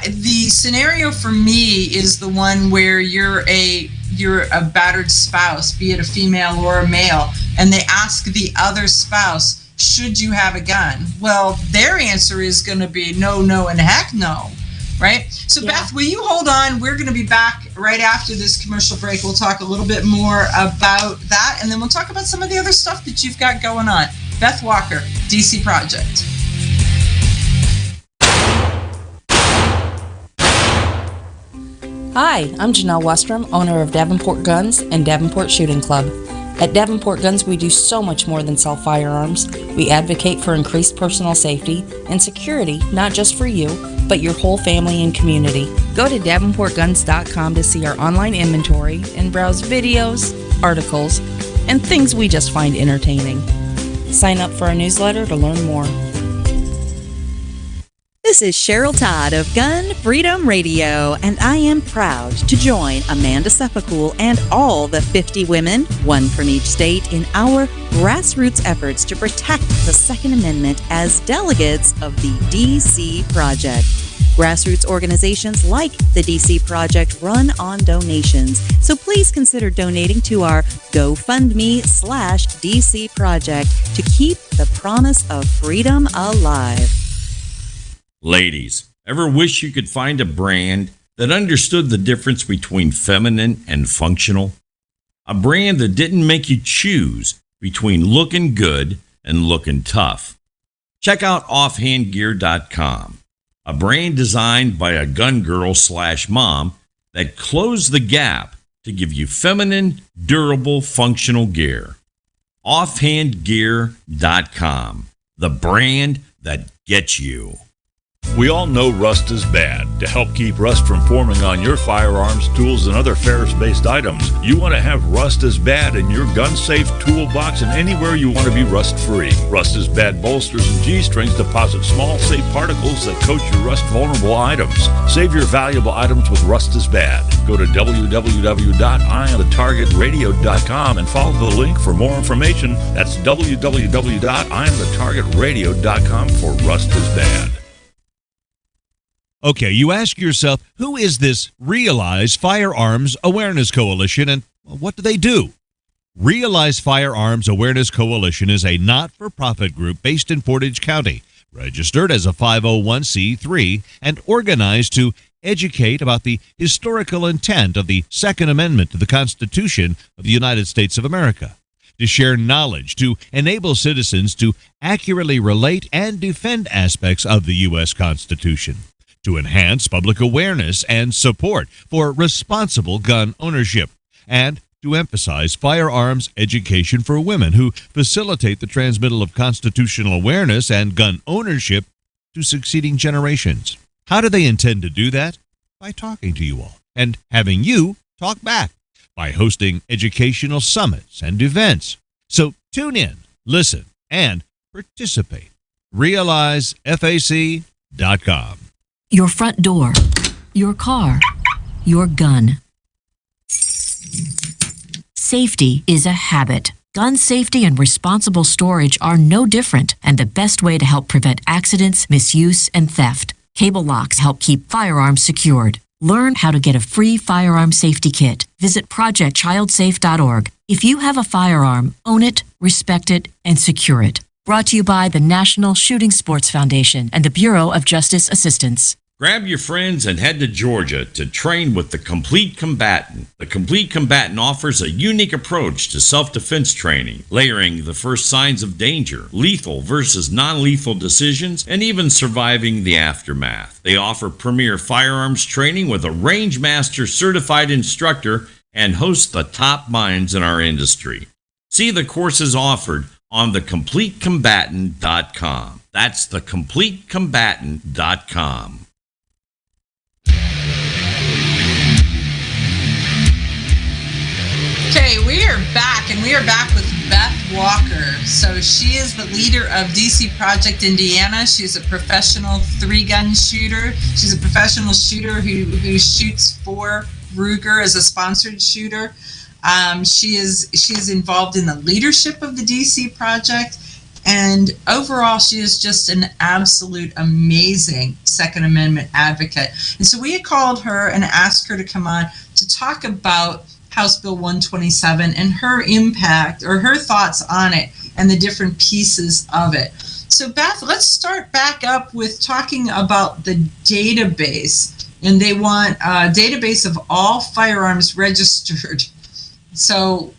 the scenario for me is the one where you're a battered spouse, be it a female or a male, and they ask the other spouse, should you have a gun? Well, their answer is going to be no, and heck no. Right? So, Beth, will you hold on? We're going to be back right after this commercial break. We'll talk a little bit more about that, and then we'll talk about some of the other stuff that you've got going on. Beth Walker, DC Project. Hi, I'm Janelle Westrom, owner of Davenport Guns and Davenport Shooting Club. At Davenport Guns, we do so much more than sell firearms. We advocate for increased personal safety and security, not just for you, but your whole family and community. Go to davenportguns.com to see our online inventory and browse videos, articles, and things we just find entertaining. Sign up for our newsletter to learn more. This is Cheryl Todd of Gun Freedom Radio, and I am proud to join Amanda Suffolk and all the 50 women, one from each state, in our grassroots efforts to protect the Second Amendment as delegates of the DC Project. Grassroots organizations like the DC Project run on donations, so please consider donating to our GoFundMe/DC Project to keep the promise of freedom alive. Ladies, ever wish you could find a brand that understood the difference between feminine and functional? A brand that didn't make you choose between looking good and looking tough. Check out offhandgear.com, a brand designed by a gun girl / mom that closed the gap to give you feminine, durable, functional gear. Offhandgear.com, the brand that gets you. We all know rust is bad. To help keep rust from forming on your firearms, tools, and other ferrous-based items, you want to have Rust is Bad in your gun-safe toolbox and anywhere you want to be rust-free. Rust is Bad bolsters and G-strings deposit small, safe particles that coat your rust-vulnerable items. Save your valuable items with Rust is Bad. Go to www.IamTheTargetRadio.com and follow the link for more information. That's www.IamTheTargetRadio.com for Rust is Bad. Okay, you ask yourself, who is this Realize Firearms Awareness Coalition, and what do they do? Realize Firearms Awareness Coalition is a not-for-profit group based in Portage County, registered as a 501c3, and organized to educate about the historical intent of the Second Amendment to the Constitution of the United States of America, to share knowledge, to enable citizens to accurately relate and defend aspects of the U.S. Constitution, to enhance public awareness and support for responsible gun ownership, and to emphasize firearms education for women who facilitate the transmittal of constitutional awareness and gun ownership to succeeding generations. How do they intend to do that? By talking to you all and having you talk back, by hosting educational summits and events. So tune in, listen, and participate. RealizeFAC.com. Your front door, your car, your gun. Safety is a habit. Gun safety and responsible storage are no different, and the best way to help prevent accidents, misuse, and theft. Cable locks help keep firearms secured. Learn how to get a free firearm safety kit. Visit projectchildsafe.org. If you have a firearm, own it, respect it, and secure it. Brought to you by the National Shooting Sports Foundation and the Bureau of Justice Assistance. Grab your friends and head to Georgia to train with the Complete Combatant. The Complete Combatant offers a unique approach to self-defense training, layering the first signs of danger, lethal versus non-lethal decisions, and even surviving the aftermath. They offer premier firearms training with a range master certified instructor and host the top minds in our industry. See the courses offered on thecompletecombatant.com. That's thecompletecombatant.com. Okay, we are back, and we are back with Beth Walker. So she is the leader of DC Project Indiana. She's a professional 3-gun shooter. She's a professional shooter who shoots for Ruger as a sponsored shooter. She is involved in the leadership of the DC Project, and overall she is just an absolute amazing Second Amendment advocate. And so we had called her and asked her to come on to talk about House Bill 127 and her impact or her thoughts on it and the different pieces of it. So Beth, let's start back up with talking about the database. And they want a database of all firearms registered. So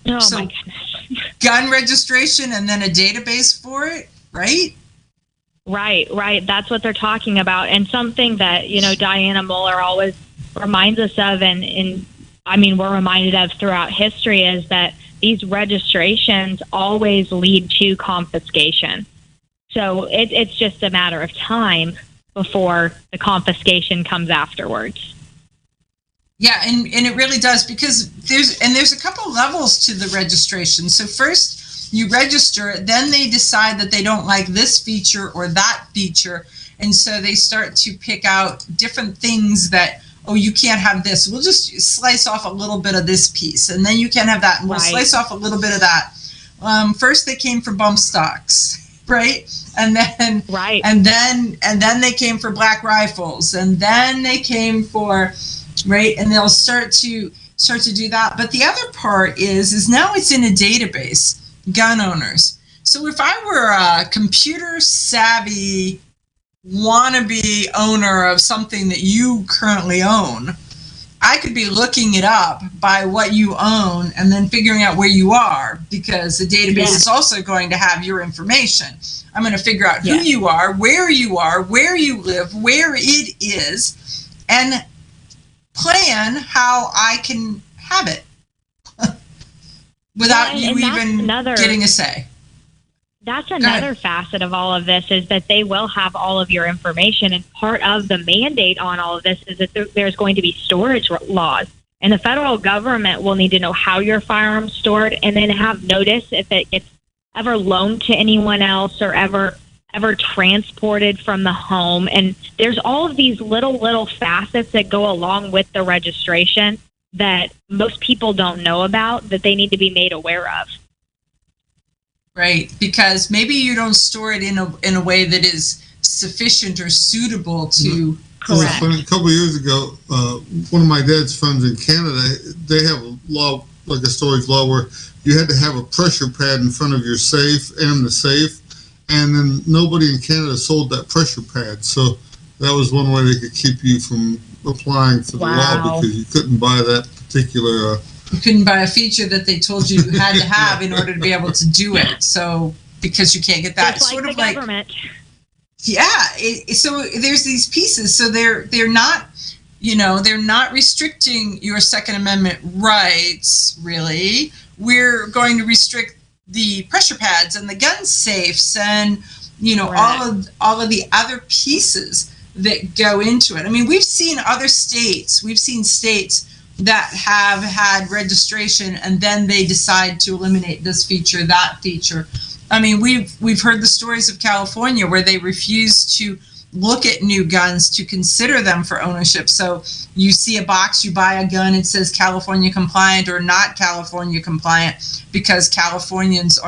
gun registration and then a database for it, right? Right. That's what they're talking about. And something that, Diana Muller always reminds us of, and we're reminded of throughout history, is that these registrations always lead to confiscation. So it's just a matter of time before the confiscation comes afterwards. Yeah, and it really does, because there's a couple levels to the registration. So first you register it, then they decide that they don't like this feature or that feature, and so they start to pick out different things that, you can't have this. We'll just slice off a little bit of this piece, and then you can't have that, and we'll slice off a little bit of that. First they came for bump stocks, right? And then and then they came for black rifles, and then they came for and they'll start to do that. But the other part is now it's in a database, gun owners. So if I were a computer savvy wannabe owner of something that you currently own, I could be looking it up by what you own and then figuring out where you are, because the database is also going to have your information. I'm going to figure out who you are, where you live, where it is, and plan how I can have it without you even getting a say. That's another facet of all of this, is that they will have all of your information. And part of the mandate on all of this is that there's going to be storage laws. And the federal government will need to know how your firearm's stored, and then have notice if it gets ever loaned to anyone else or ever transported from the home. And there's all of these little facets that go along with the registration that most people don't know about, that they need to be made aware of. Right, because maybe you don't store it in a way that is sufficient or suitable to. Correct. A couple of years ago, one of my dad's friends in Canada, they have a law, like a storage law, where you had to have a pressure pad in front of your safe and the safe, and then nobody in Canada sold that pressure pad. So that was one way they could keep you from applying for the law, because you couldn't buy that particular. You couldn't buy a feature that they told you had to have in order to be able to do it. So because you can't get that, it's sort of like government. So there's these pieces. So they're not, they're not restricting your Second Amendment rights. Really, we're going to restrict the pressure pads and the gun safes and all of the other pieces that go into it. I mean, we've seen states that have had registration and then they decide to eliminate this feature, that feature. I mean, we've heard the stories of California where they refuse to look at new guns to consider them for ownership. So you see a box, you buy a gun, it says California compliant or not California compliant, because Californians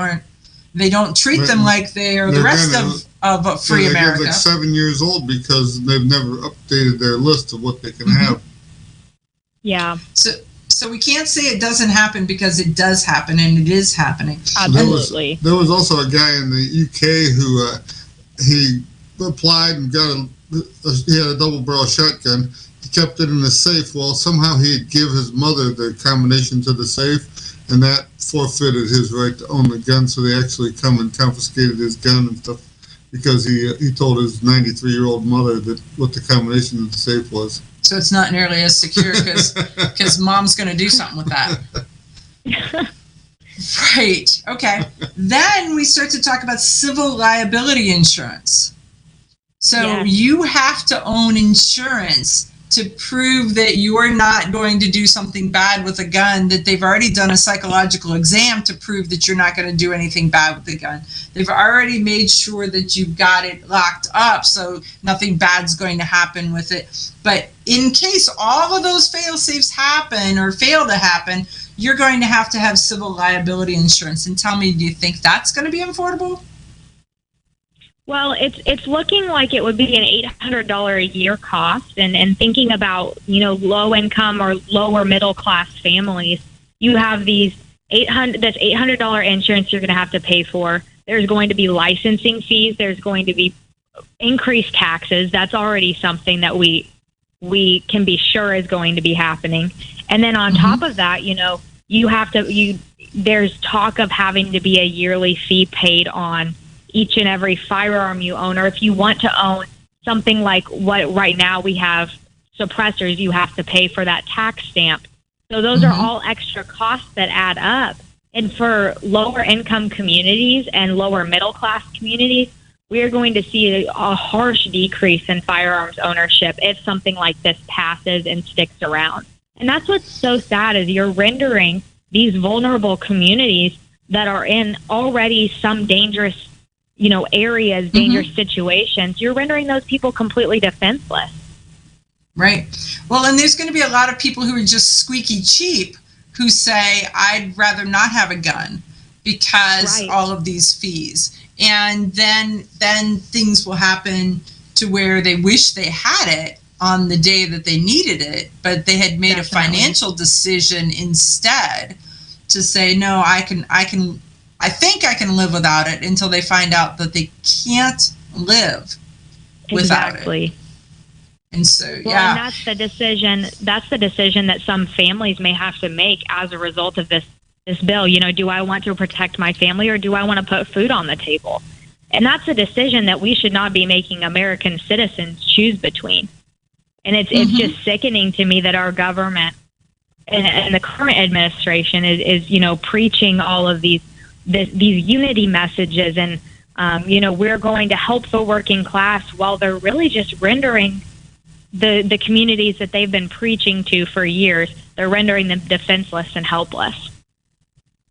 they don't treat them like they are the rest of free America. They're like 7 years old because they've never updated their list of what they can have. Yeah. So we can't say it doesn't happen, because it does happen, and it is happening. Absolutely. There was also a guy in the UK who he applied and he had a double-barrel shotgun. He kept it in the safe. Well, somehow he'd give his mother the combination to the safe, and that forfeited his right to own the gun. So they actually come and confiscated his gun and stuff, because he told his 93-year-old mother that what the combination of the safe was. So it's not nearly as secure because mom's going to do something with that. Right. Okay. Then we start to talk about civil liability insurance. So you have to own insurance to prove that you're not going to do something bad with a gun, that they've already done a psychological exam to prove that you're not going to do anything bad with the gun. They've already made sure that you've got it locked up so nothing bad's going to happen with it. But in case all of those fail-safes happen or fail to happen, you're going to have civil liability insurance. And tell me, do you think that's going to be affordable? Well, it's looking like it would be an $800 a year cost, and thinking about low income or lower middle class families, you have these $800 insurance you're going to have to pay for. There's going to be licensing fees. There's going to be increased taxes. That's already something that we can be sure is going to be happening. And then on top of that, there's talk of having to be a yearly fee paid on each and every firearm you own, or if you want to own something like what right now we have suppressors, you have to pay for that tax stamp. So those are all extra costs that add up. And for lower income communities and lower middle class communities, we are going to see a harsh decrease in firearms ownership if something like this passes and sticks around. And that's what's so sad, is you're rendering these vulnerable communities that are in already some dangerous areas, dangerous situations, you're rendering those people completely defenseless. Right. Well, and there's going to be a lot of people who are just squeaky cheap who say, I'd rather not have a gun because all of these fees. And then things will happen to where they wish they had it on the day that they needed it, but they had made a financial decision instead to say, no, I think I can live without it, until they find out that they can't live without exactly. it. And so, Well, yeah. and that's the decision that some families may have to make as a result of this bill. You know, do I want to protect my family, or do I want to put food on the table? And that's a decision that we should not be making American citizens choose between. And it's just sickening to me that our government and the current administration is preaching all of these unity messages, and we're going to help the working class, while they're really just rendering the communities that they've been preaching to for years, they're rendering them defenseless and helpless.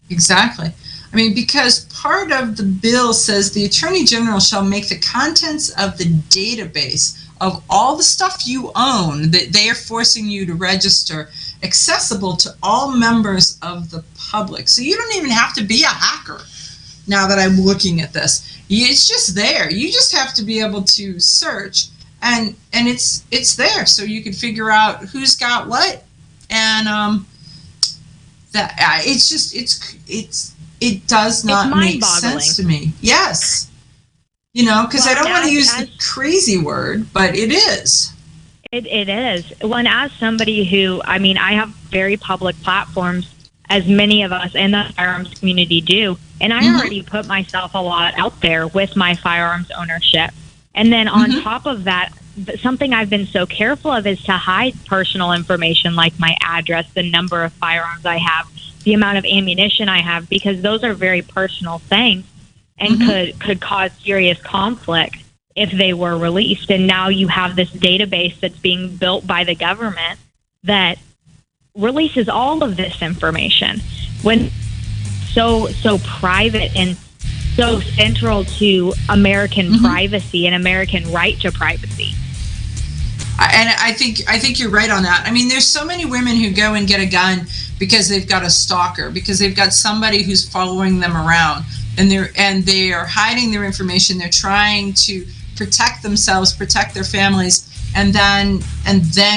Exactly. I mean, because part of the bill says the Attorney General shall make the contents of the database of all the stuff you own that they are forcing you to register accessible to all members of the public. So you don't even have to be a hacker. Now that I'm looking at this, it's just there. You just have to be able to search, and it's there, so you can figure out who's got what, and it does not make sense to me. Yes. Because I don't want to use the crazy word, but it is. It is. Well, and as somebody who, I have very public platforms, as many of us in the firearms community do, and I already put myself a lot out there with my firearms ownership. And then on top of that, something I've been so careful of is to hide personal information like my address, the number of firearms I have, the amount of ammunition I have, because those are very personal things and could cause serious conflict if they were released. And now you have this database that's being built by the government that releases all of this information when so private and so central to American privacy and American right to privacy. And I think you're right on that. I mean, there's so many women who go and get a gun because they've got a stalker, because they've got somebody who's following them around, and they are hiding their information. They're trying to protect themselves, protect their families, and then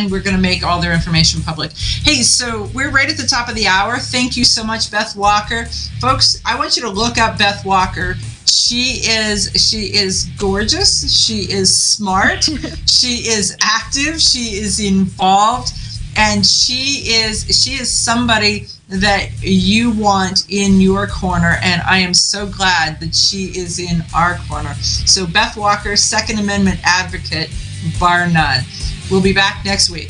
we're going to make all their information public. Hey, so we're right at the top of the hour. Thank you so much, Beth Walker. Folks, I want you to look up Beth Walker. She is gorgeous. She is smart. She is active. She is involved, and she is somebody that you want in your corner. And I am so glad that she is in our corner. So Beth Walker, Second Amendment advocate, bar none. We'll be back next week.